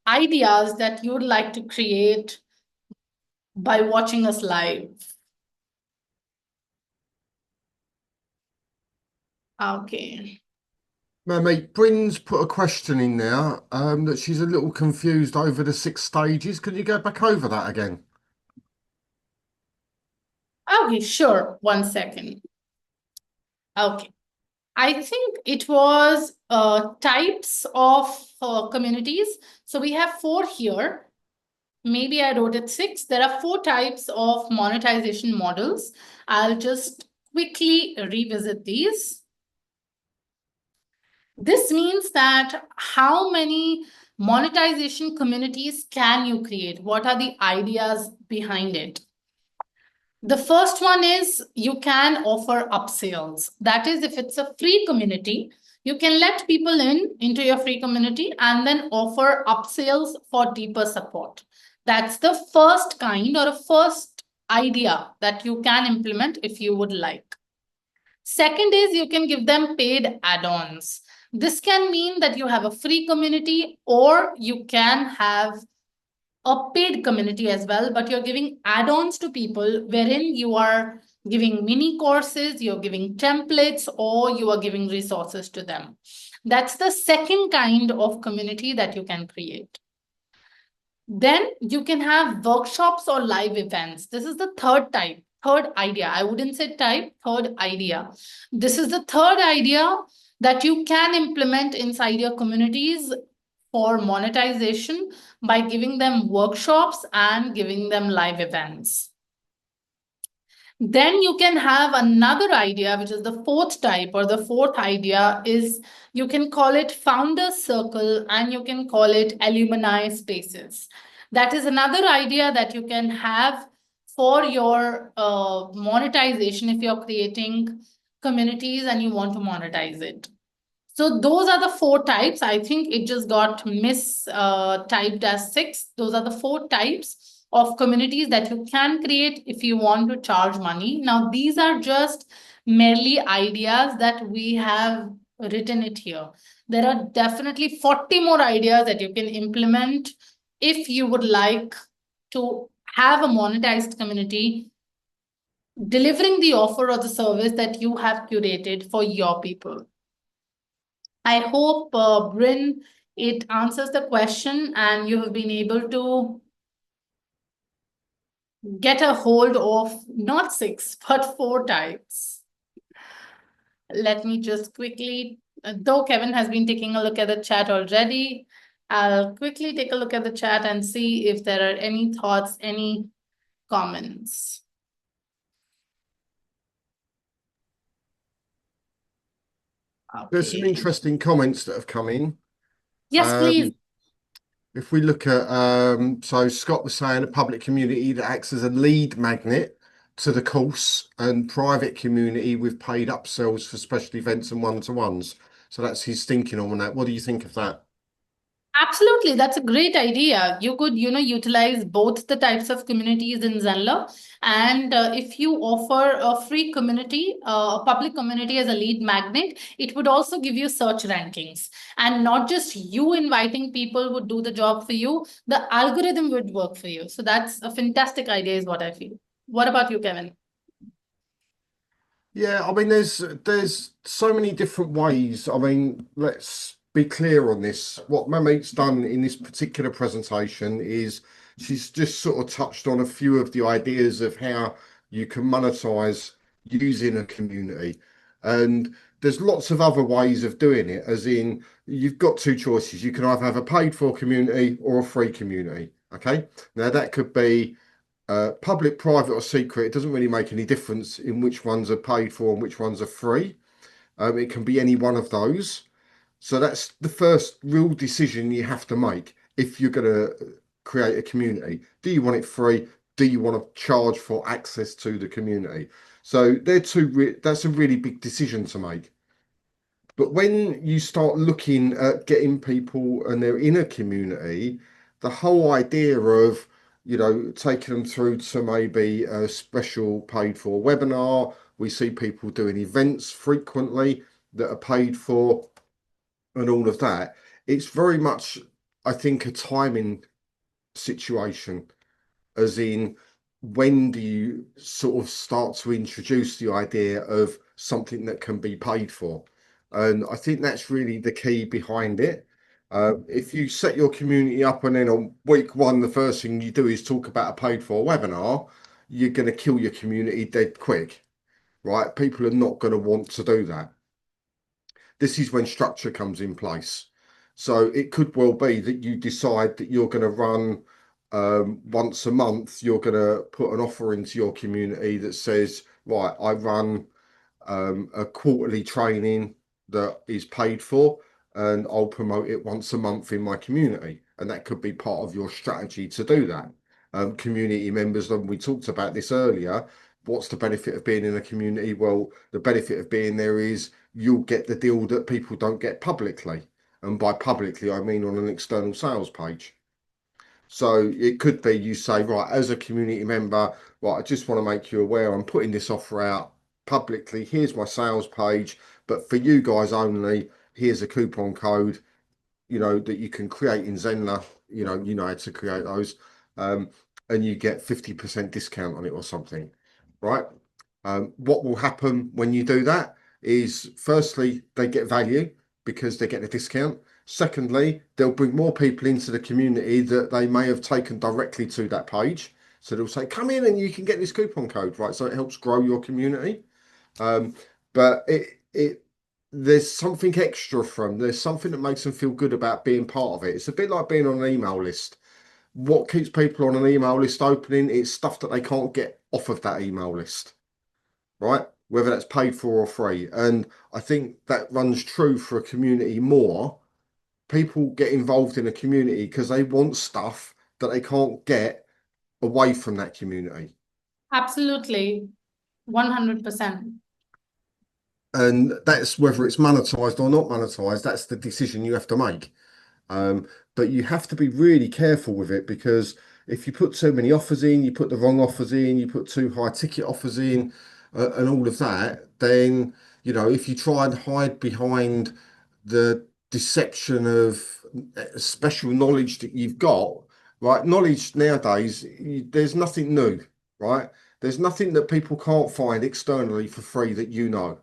ideas that you would like to create by watching us live. Okay. Manmeet, Bryn's put a question in there that she's a little confused over the 6 stages. Could you go back over that again? Okay, sure. 1 second. Okay. I think it was types of communities. So we have 4 here. Maybe I wrote it 6. There are 4 types of monetization models. I'll just quickly revisit these. This means that how many monetization communities can you create? What are the ideas behind it? The first one is you can offer upsells. That is, if it's a free community, you can let people into your free community and then offer upsells for deeper support. That's the first kind or a first idea that you can implement if you would like. Second is you can give them paid add-ons. This can mean that you have a free community or you can have a paid community as well, but you're giving add-ons to people wherein you are giving mini courses, you're giving templates, or you are giving resources to them. That's the second kind of community that you can create. Then you can have workshops or live events. This is the third type, third idea. I wouldn't say type, third idea. This is the third idea that you can implement inside your communities for monetization by giving them workshops and giving them live events. Then you can have another idea, which is the fourth type or the fourth idea is you can call it founder circle and you can call it alumni spaces. That is another idea that you can have for your monetization if you're creating communities and you want to monetize it. So those are the 4 types. I think it just got typed as 6. Those are the 4 types of communities that you can create if you want to charge money. Now, these are just merely ideas that we have written it here. There are definitely 40 more ideas that you can implement if you would like to have a monetized community delivering the offer or the service that you have curated for your people. I hope, Bryn, it answers the question and you have been able to get a hold of not 6, but 4 types. Let me just quickly, though Kevin has been taking a look at the chat already, I'll quickly take a look at the chat and see if there are any thoughts, any comments. There's some Okay. interesting comments that have come in. Yes, please. If we look at, so Scott was saying a public community that acts as a lead magnet to the course and private community with paid upsells for special events and one-to-ones. So that's his thinking on that. What do you think of that? Absolutely, that's a great idea. You could, utilize both the types of communities in Zenler. And if you offer a free community, a public community as a lead magnet, it would also give you search rankings. And not just you inviting people would do the job for you, the algorithm would work for you. So that's a fantastic idea, is what I feel. What about you, Kevin? Yeah, I mean, there's so many different ways. I mean, let's be clear on this. What Manmeet's done in this particular presentation is she's just sort of touched on a few of the ideas of how you can monetize using a community. And there's lots of other ways of doing it, as in you've got two choices. You can either have a paid for community or a free community. Okay. Now that could be public, private, or secret, it doesn't really make any difference in which ones are paid for and which ones are free. It can be any one of those. So that's the first real decision you have to make if you're going to create a community. Do you want it free? Do you want to charge for access to the community? So that's a really big decision to make. But when you start looking at getting people and they're in a community, the whole idea of, taking them through to maybe a special paid for webinar, we see people doing events frequently that are paid for and all of that. It's very much, I think, a timing situation, as in when do you sort of start to introduce the idea of something that can be paid for? And I think that's really the key behind it. If you set your community up and then on week one, the first thing you do is talk about a paid for webinar, you're going to kill your community dead quick, right? People are not going to want to do that. This is when structure comes in place. So it could well be that you decide that you're going to run once a month, you're going to put an offer into your community that says, right, I run a quarterly training that is paid for, and I'll promote it once a month in my community. And that could be part of your strategy to do that. Community members, and we talked about this earlier. What's the benefit of being in a community? Well, the benefit of being there is you'll get the deal that people don't get publicly. And by publicly, I mean on an external sales page. So it could be you say, right, as a community member, right, I just want to make you aware I'm putting this offer out publicly. Here's my sales page, but for you guys only, here's a coupon code, that you can create in Zenler. You know how to create those, um, and you get 50% discount on it or something, right? What will happen when you do that is, firstly, they get value because they get a discount. Secondly, they'll bring more people into the community that they may have taken directly to that page. So they'll say, come in and you can get this coupon code, right? So it helps grow your community. Um, but there's something extra there's something that makes them feel good about being part of it. It's a bit like being on an email list. What keeps people on an email list opening? It's stuff that they can't get off of that email list, right? Whether that's paid for or free. And I think that runs true for a community more. People get involved in a community because they want stuff that they can't get away from that community. Absolutely, 100%. And that's whether it's monetized or not monetized, that's the decision you have to make. But you have to be really careful with it, because if you put too many offers in, you put the wrong offers in, you put too high ticket offers in, and all of that, then, if you try and hide behind the deception of special knowledge that you've got, right? Knowledge nowadays, there's nothing new, right? There's nothing that people can't find externally for free that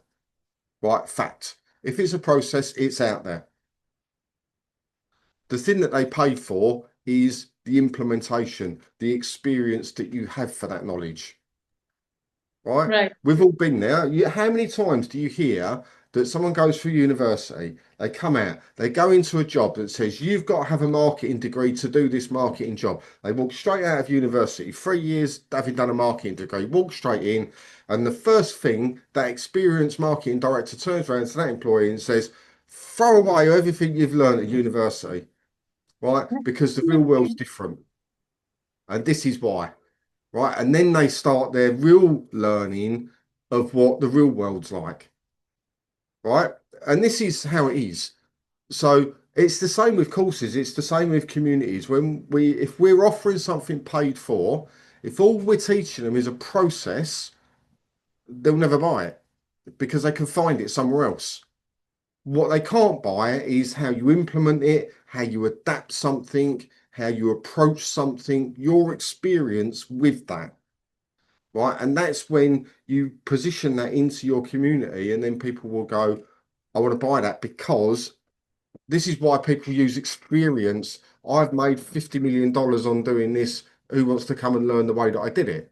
right? Fact. If it's a process, it's out there. The thing that they pay for is the implementation, the experience that you have for that knowledge, right? Right. We've all been there. How many times do you hear that someone goes through university, they come out, they go into a job that says, you've got to have a marketing degree to do this marketing job. They walk straight out of university, 3 years having done a marketing degree, walk straight in. And the first thing that experienced marketing director turns around to that employee and says, throw away everything you've learned at university, right? Because the real world's different. And this is why. right? And then they start their real learning of what the real world's like, right? And this is how it is. So it's the same with courses, it's the same with communities. If we're offering something paid for, if all we're teaching them is a process, they'll never buy it because they can find it somewhere else. What they can't buy is how you implement it, how you adapt something, how you approach something, your experience with that, right? And that's when you position that into your community, and then people will go, I want to buy that because this is why people use experience. I've made $50 million on doing this. Who wants to come and learn the way that I did it?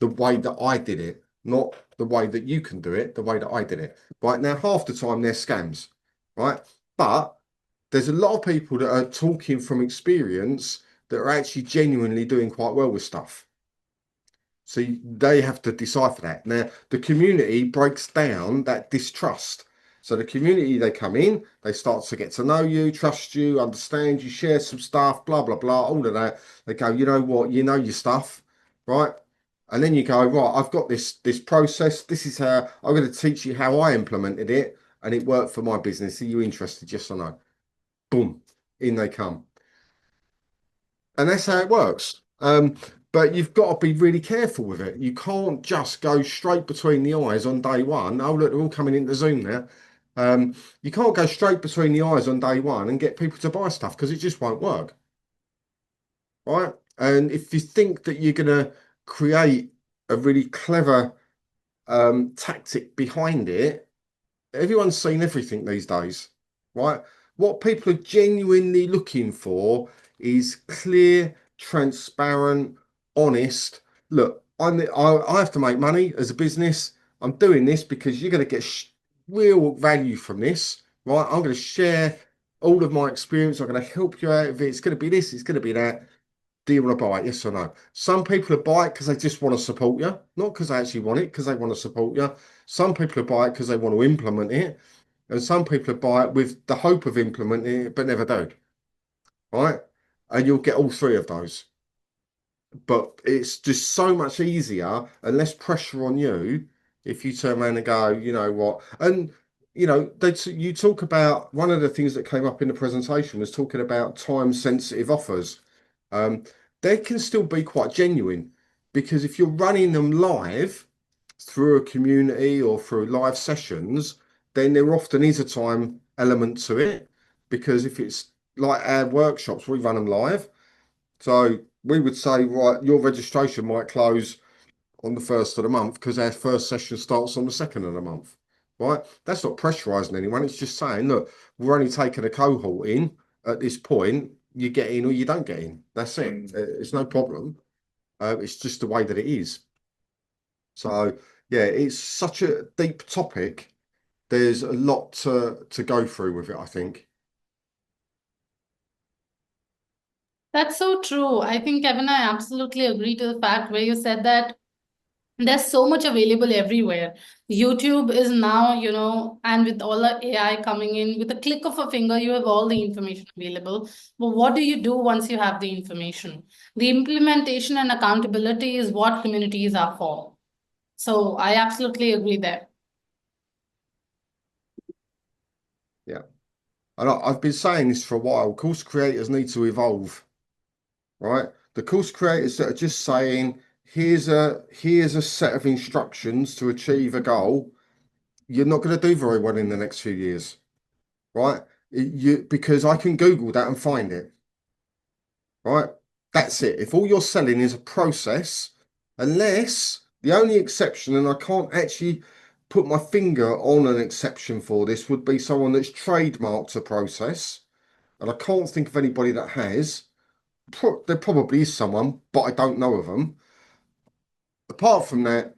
The way that I did it, not the way that you can do it, the way that I did it. Right now, half the time they're scams, right? But there's a lot of people that are talking from experience that are actually genuinely doing quite well with stuff. So they have to decipher that. Now, the community breaks down that distrust. So the community, they come in, they start to get to know you, trust you, understand you, share some stuff, blah, blah, blah, all of that. They go, you know what, you know your stuff, right? And then you go, right, I've got this process. This is how I'm going to teach you how I implemented it, and it worked for my business. Are you interested? Yes or no? Boom, in they come. And that's how it works. But you've got to be really careful with it. You can't just go straight between the eyes on day one. Oh, look, they're all coming into Zoom now. You can't go straight between the eyes on day one and get people to buy stuff because it just won't work, right? And if you think that you're going to create a really clever tactic behind it, everyone's seen everything these days, right? What people are genuinely looking for is clear, transparent, honest. Look, I have to make money as a business. I'm doing this because you're going to get real value from this, right? I'm going to share all of my experience. I'm going to help you out of it. It's going to be this, it's going to be that. Do you want to buy it? Yes or no? Some people are buy it because they just want to support you, not because they actually want it, because they want to support you. Some people are buy it because they want to implement it, and some people are buy it with the hope of implementing it, but never do. Right? And you'll get all three of those. But it's just so much easier and less pressure on you if you turn around and go, you know what? And you talk about one of the things that came up in the presentation was talking about time sensitive offers. Um, they can still be quite genuine because if you're running them live through a community or through live sessions, then there often is a time element to it. Because if it's like our workshops, we run them live. So we would say, right, your registration might close on the first of the month because our first session starts on the second of the month. Right? That's not pressurizing anyone. It's just saying, look, we're only taking a cohort in at this point. You get in or you don't get in. That's it. It's no problem. It's just the way that it is. So yeah, it's such a deep topic. There's a lot to go through with it, I think. That's so true. I think, Kevin, I absolutely agree to the fact where you said that there's so much available everywhere. YouTube is now, and with all the AI coming in, with a click of a finger, you have all the information available. But what do you do once you have the information? The implementation and accountability is what communities are for. So I absolutely agree there. Yeah. And I've been saying this for a while. Course creators need to evolve, right? The course creators that are just saying, here's a set of instructions to achieve a goal, you're not going to do very well in the next few years, right? Because I can Google that and find it, right? That's it. If all you're selling is a process, unless the only exception, and I can't actually put my finger on an exception for this, would be someone that's trademarked a process, and I can't think of anybody that has. There probably is someone, but I don't know of them. Apart from that,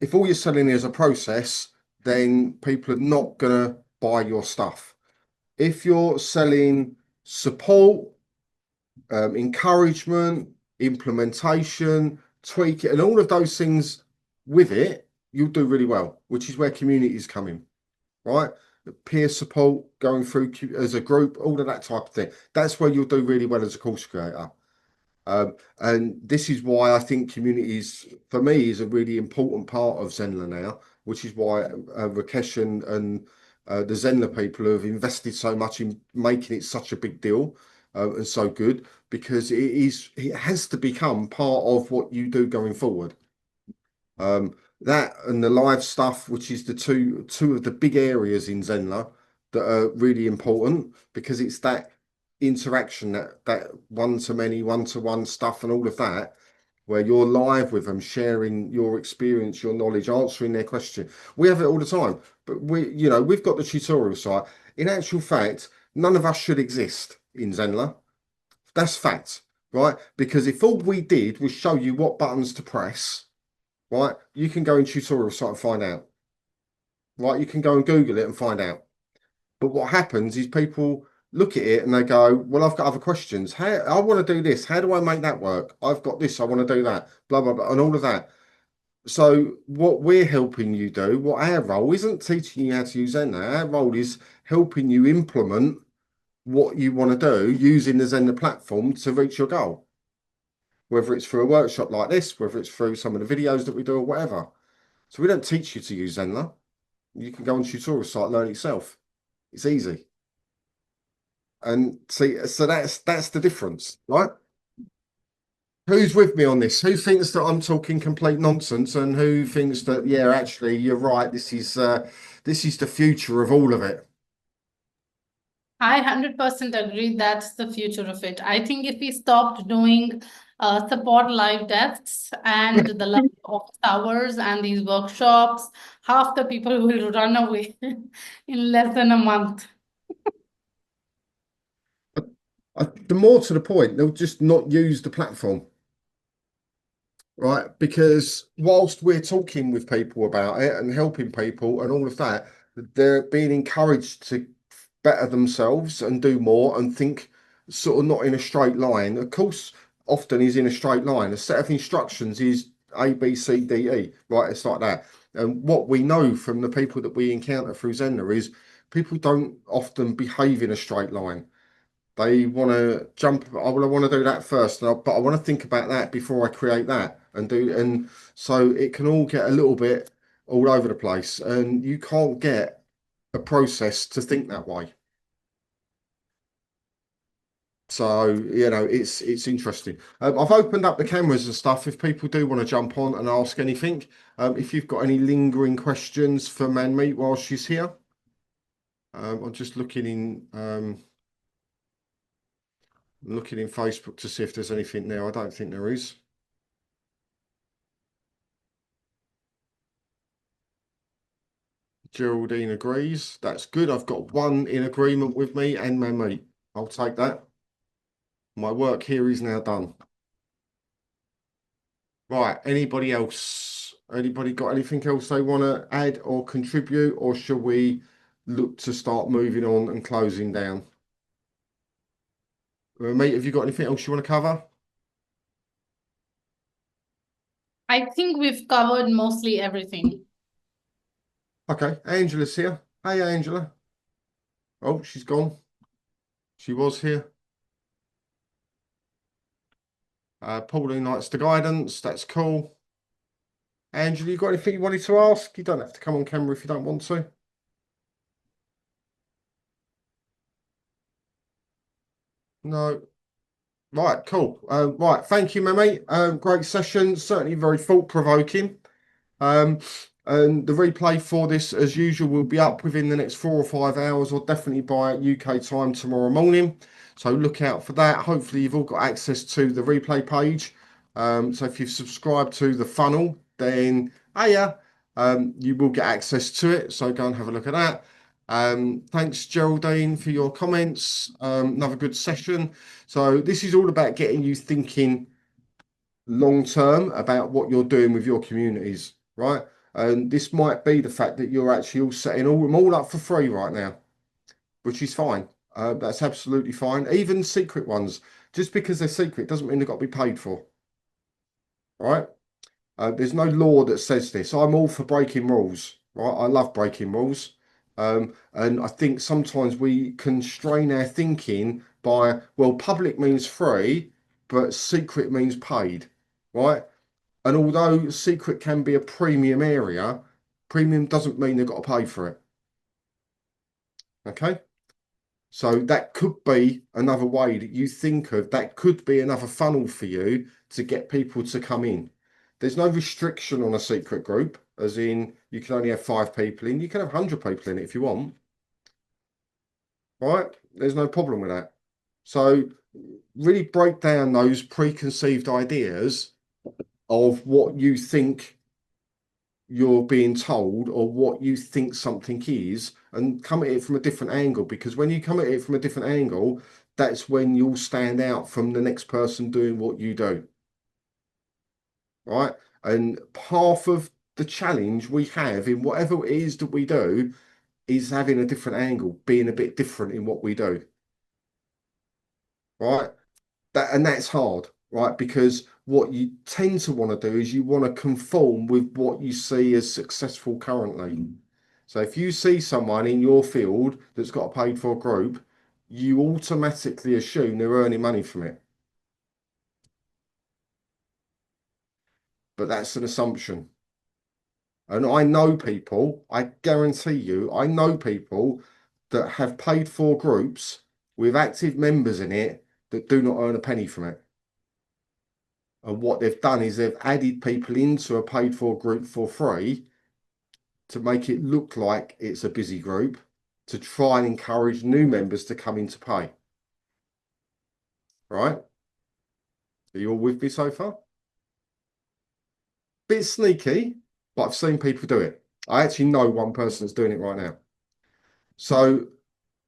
if all you're selling is a process, then people are not gonna buy your stuff. If you're selling support, encouragement, implementation, tweak it, and all of those things with it, you'll do really well, which is where communities come in, right? Peer support, going through as a group, all of that type of thing. That's where you'll do really well as a course creator. And this is why I think communities, for me, is a really important part of Zenler now, which is why Rakesh and the Zenler people have invested so much in making it such a big deal and so good, because it has to become part of what you do going forward. That and the live stuff, which is the two of the big areas in Zenler that are really important, because it's that interaction, that one to many, one to one stuff, and all of that, where you're live with them, sharing your experience, your knowledge, answering their question. We have it all the time, but we've got the tutorial site. In actual fact, none of us should exist in Zenler. That's fact, right? Because if all we did was show you what buttons to press, right, you can go in tutorial site and find out, right? You can go and Google it and find out. But what happens is people look at it and they go, well, I've got other questions. How I want to do this. How do I make that work? I've got this. I want to do that. Blah, blah, blah, and all of that. So what we're helping you do, what our role isn't teaching you how to use Zenler. Our role is helping you implement what you want to do using the Zenler platform to reach your goal. Whether it's through a workshop like this, whether it's through some of the videos that we do or whatever. So we don't teach you to use Zenler. You can go on tutorial site, learn it yourself. It's easy. And see, so that's the difference, right? Who's with me on this? Who thinks that I'm talking complete nonsense, and who thinks that, yeah, actually you're right, this is the future of all of it. I 100% agree that's the future of it. I think if we stopped doing support live desks and the live office hours and these workshops, half the people will run away in less than a month. The more to the point, they'll just not use the platform, right? Because whilst we're talking with people about it and helping people and all of that, they're being encouraged to better themselves and do more and think sort of not in a straight line. Of course, often is in a straight line. A set of instructions is A, B, C, D, E, right? It's like that. And what we know from the people that we encounter through Zenler is people don't often behave in a straight line. They want to jump. I want to do that first, but I want to think about that before I create that and do. And so it can all get a little bit all over the place, and you can't get a process to think that way. So it's interesting. I've opened up the cameras and stuff. If people do want to jump on and ask anything, if you've got any lingering questions for Manmeet while she's here, I'm just looking in Facebook to see if there's anything there. I don't think there is. Geraldine agrees. That's good. I've got one in agreement with me and Manmeet. I'll take that. My work here is now done. Right. Anybody else? Anybody got anything else they want to add or contribute, or shall we look to start moving on and closing down? Mate, have you got anything else you want to cover? I think we've covered mostly everything. Okay, Angela's here. Hey, Angela. Oh, she's gone. She was here. Pauline likes the guidance. That's cool. Angela, you got anything you wanted to ask? You don't have to come on camera if you don't want to. No. Right, cool. Right, thank you, Mamie. Great session. Certainly very thought-provoking. Um, and the replay for this, as usual, will be up within the next 4 or 5 hours, or definitely by UK time tomorrow morning. So look out for that. Hopefully, you've all got access to the replay page. So if you've subscribed to the funnel, then hiya, you will get access to it. So go and have a look at that. Thanks, Geraldine, for your comments. Another good session. So this is all about getting you thinking long term about what you're doing with your communities, right? And this might be the fact that you're actually all setting all them all up for free right now, which is fine. That's absolutely fine. Even secret ones, just because they're secret doesn't mean they've got to be paid for, right? There's no law that says this. I'm all for breaking rules, right? I love breaking rules. And I think sometimes we constrain our thinking by, well, public means free. but secret means paid, right? And although secret can be a premium area, premium doesn't mean they've got to pay for it. Okay. So that could be another way that you think of, that could be another funnel for you to get people to come in. There's no restriction on a secret group, as in you can only have 5 people in. You can have 100 people in it if you want, right? There's no problem with that. So really break down those preconceived ideas of what you think you're being told or what you think something is, and come at it from a different angle, because when you come at it from a different angle, that's when you'll stand out from the next person doing what you do, right? And half of the challenge we have in whatever it is that we do is having a different angle, being a bit different in what we do, right? That's hard, right? Because what you tend to want to do is you want to conform with what you see as successful currently. So if you see someone in your field that's got a paid for group, you automatically assume they're earning money from it. But that's an assumption. And I know people, I guarantee you, I know people that have paid for groups with active members in it that do not earn a penny from it. And what they've done is they've added people into a paid for group for free to make it look like it's a busy group, to try and encourage new members to come in to pay. Right? Are you all with me so far? Bit sneaky, but I've seen people do it. I actually know one person that's doing it right now. So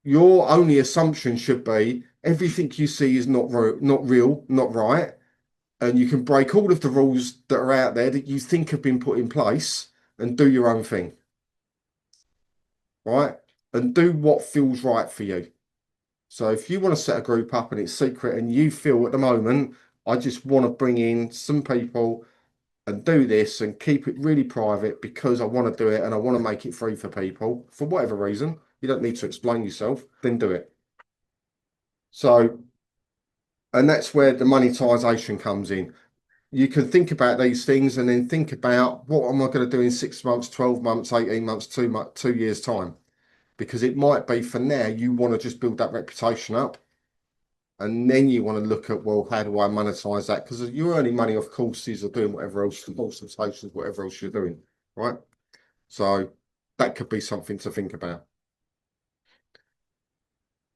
your only assumption should be everything you see is not real, not right. And you can break all of the rules that are out there that you think have been put in place and do your own thing. Right? And do what feels right for you. So if you want to set a group up and it's secret and you feel at the moment, I just want to bring in some people and do this and keep it really private because I want to do it and I want to make it free for people for whatever reason. You don't need to explain yourself, then do it. So, and that's where the monetization comes in. You can think about these things and then think about what am I going to do in 6 months, 12 months, 18 months, 2 years time. Because it might be for now, you want to just build that reputation up. And then you want to look at, well, how do I monetize that? Because you're earning money off courses or doing whatever else, consultations, whatever else you're doing, right? So that could be something to think about.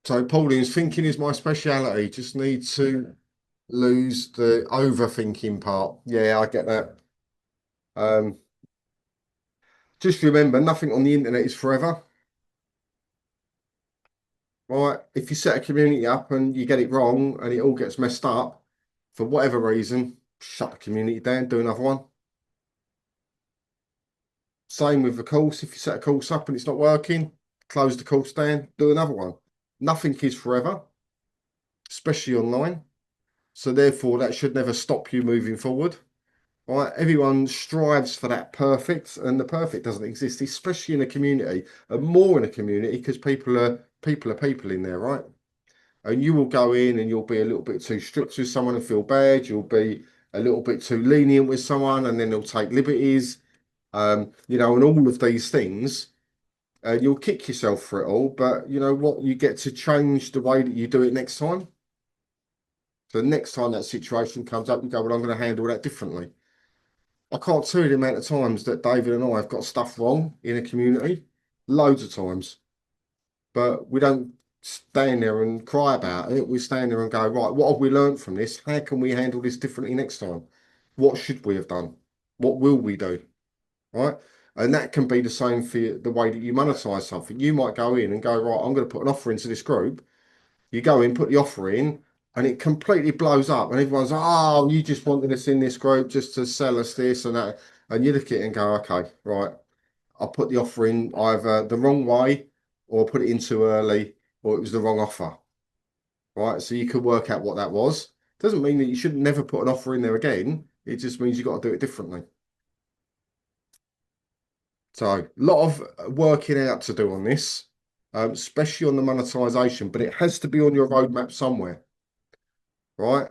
So Pauline's thinking is my speciality. Just need to lose the overthinking part. Yeah, I get that. Um, just remember, nothing on the internet is forever, right? If you set a community up and you get it wrong and it all gets messed up for whatever reason, shut the community down, do another one. Same with the course. If you set a course up and it's not working, close the course down, do another one. Nothing is forever, especially online. So therefore, that should never stop you moving forward. Right? Everyone strives for that perfect, and the perfect doesn't exist, especially in a community, and more in a community because people in there, right? And you will go in and you'll be a little bit too strict with someone and feel bad. You'll be a little bit too lenient with someone, and then they'll take liberties. And all of these things, you'll kick yourself for it all. But you know what? You get to change the way that you do it next time. So next time that situation comes up, you go, well, I'm going to handle that differently. I can't tell you the amount of times that David and I have got stuff wrong in a community, loads of times. But we don't stand there and cry about it. We stand there and go, right, what have we learned from this? How can we handle this differently next time? What should we have done? What will we do? Right? And that can be the same for the way that you monetize something. You might go in and go, right, I'm going to put an offer into this group. You go in, put the offer in, and it completely blows up. And everyone's like, oh, you just wanted us in this group just to sell us this and that. And you look at it and go, okay, right, I'll put the offer in either the wrong way or put it in too early or it was the wrong offer. Right. So you could work out what that was. Doesn't mean that you should never put an offer in there again. It just means you've got to do it differently. So a lot of working out to do on this, especially on the monetization, but it has to be on your roadmap somewhere, right?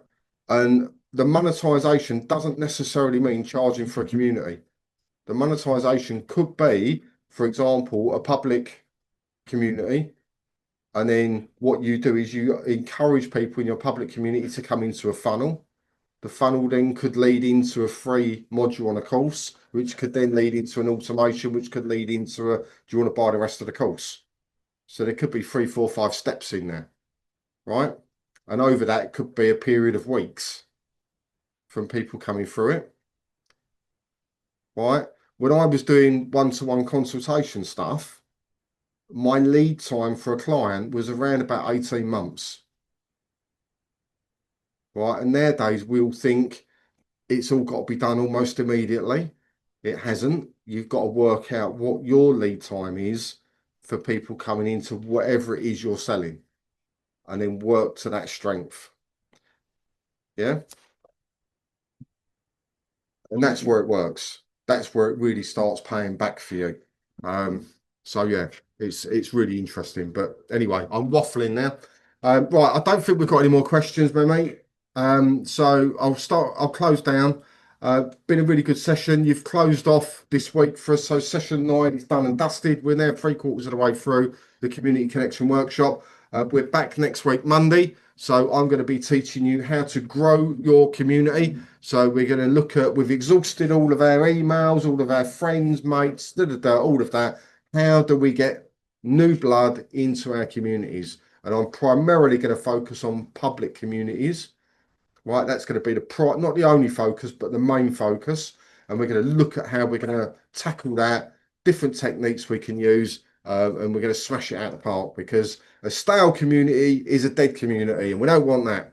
And the monetization doesn't necessarily mean charging for a community. The monetization could be, for example, a public community. And then what you do is you encourage people in your public community to come into a funnel. The funnel then could lead into a free module on a course, which could then lead into an automation, which could lead into a, do you want to buy the rest of the course? So there could be 3, 4, 5 steps in there, right? And over that, it could be a period of weeks from people coming through it, right? When I was doing one-to-one consultation stuff, my lead time for a client was around about 18 months, right? And nowadays we'll think it's all got to be done almost immediately. It hasn't. You've got to work out what your lead time is for people coming into whatever it is you're selling and then work to that strength. Yeah. And that's where it works. That's where it really starts paying back for you. So yeah, it's really interesting. But anyway, I'm waffling now. Right, I don't think we've got any more questions, my mate. So I'll close down. Been a really good session. You've closed off this week for us. So session 9 is done and dusted. We're now 3/4 of the way through the community connection workshop. We're back next week, Monday. So I'm going to be teaching you how to grow your community. So we're going to look at, we've exhausted all of our emails, all of our friends, mates, all of that. How do we get new blood into our communities? And I'm primarily going to focus on public communities, right? That's going to be not the only focus, but the main focus. And we're going to look at how we're going to tackle that, different techniques we can use, and we're going to smash it out of the park, because a stale community is a dead community, and we don't want that.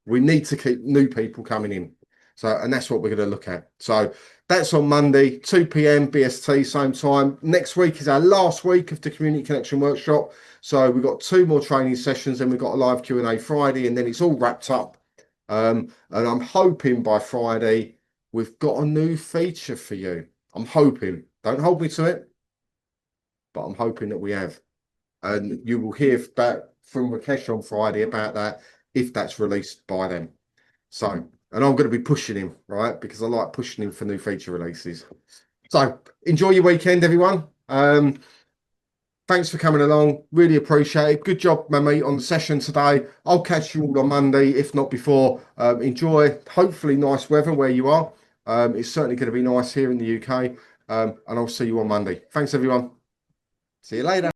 We need to keep new people coming in. So, and that's what we're going to look at. So that's on Monday, 2 p.m. BST, same time. Next week is our last week of the Community Connection Workshop. So we've got 2 more training sessions, and we've got a live Q&A Friday, and then it's all wrapped up. And I'm hoping by Friday we've got a new feature for you. I'm hoping. Don't hold me to it, but I'm hoping that we have. And you will hear back from Rakesh on Friday about that, if that's released by them. So, and I'm going to be pushing him, right? Because I like pushing him for new feature releases. So enjoy your weekend, everyone. Thanks for coming along. Really appreciate it. Good job, Manmeet, on the session today. I'll catch you all on Monday, if not before. Enjoy, hopefully, nice weather where you are. It's certainly going to be nice here in the UK. And I'll see you on Monday. Thanks, everyone. See you later.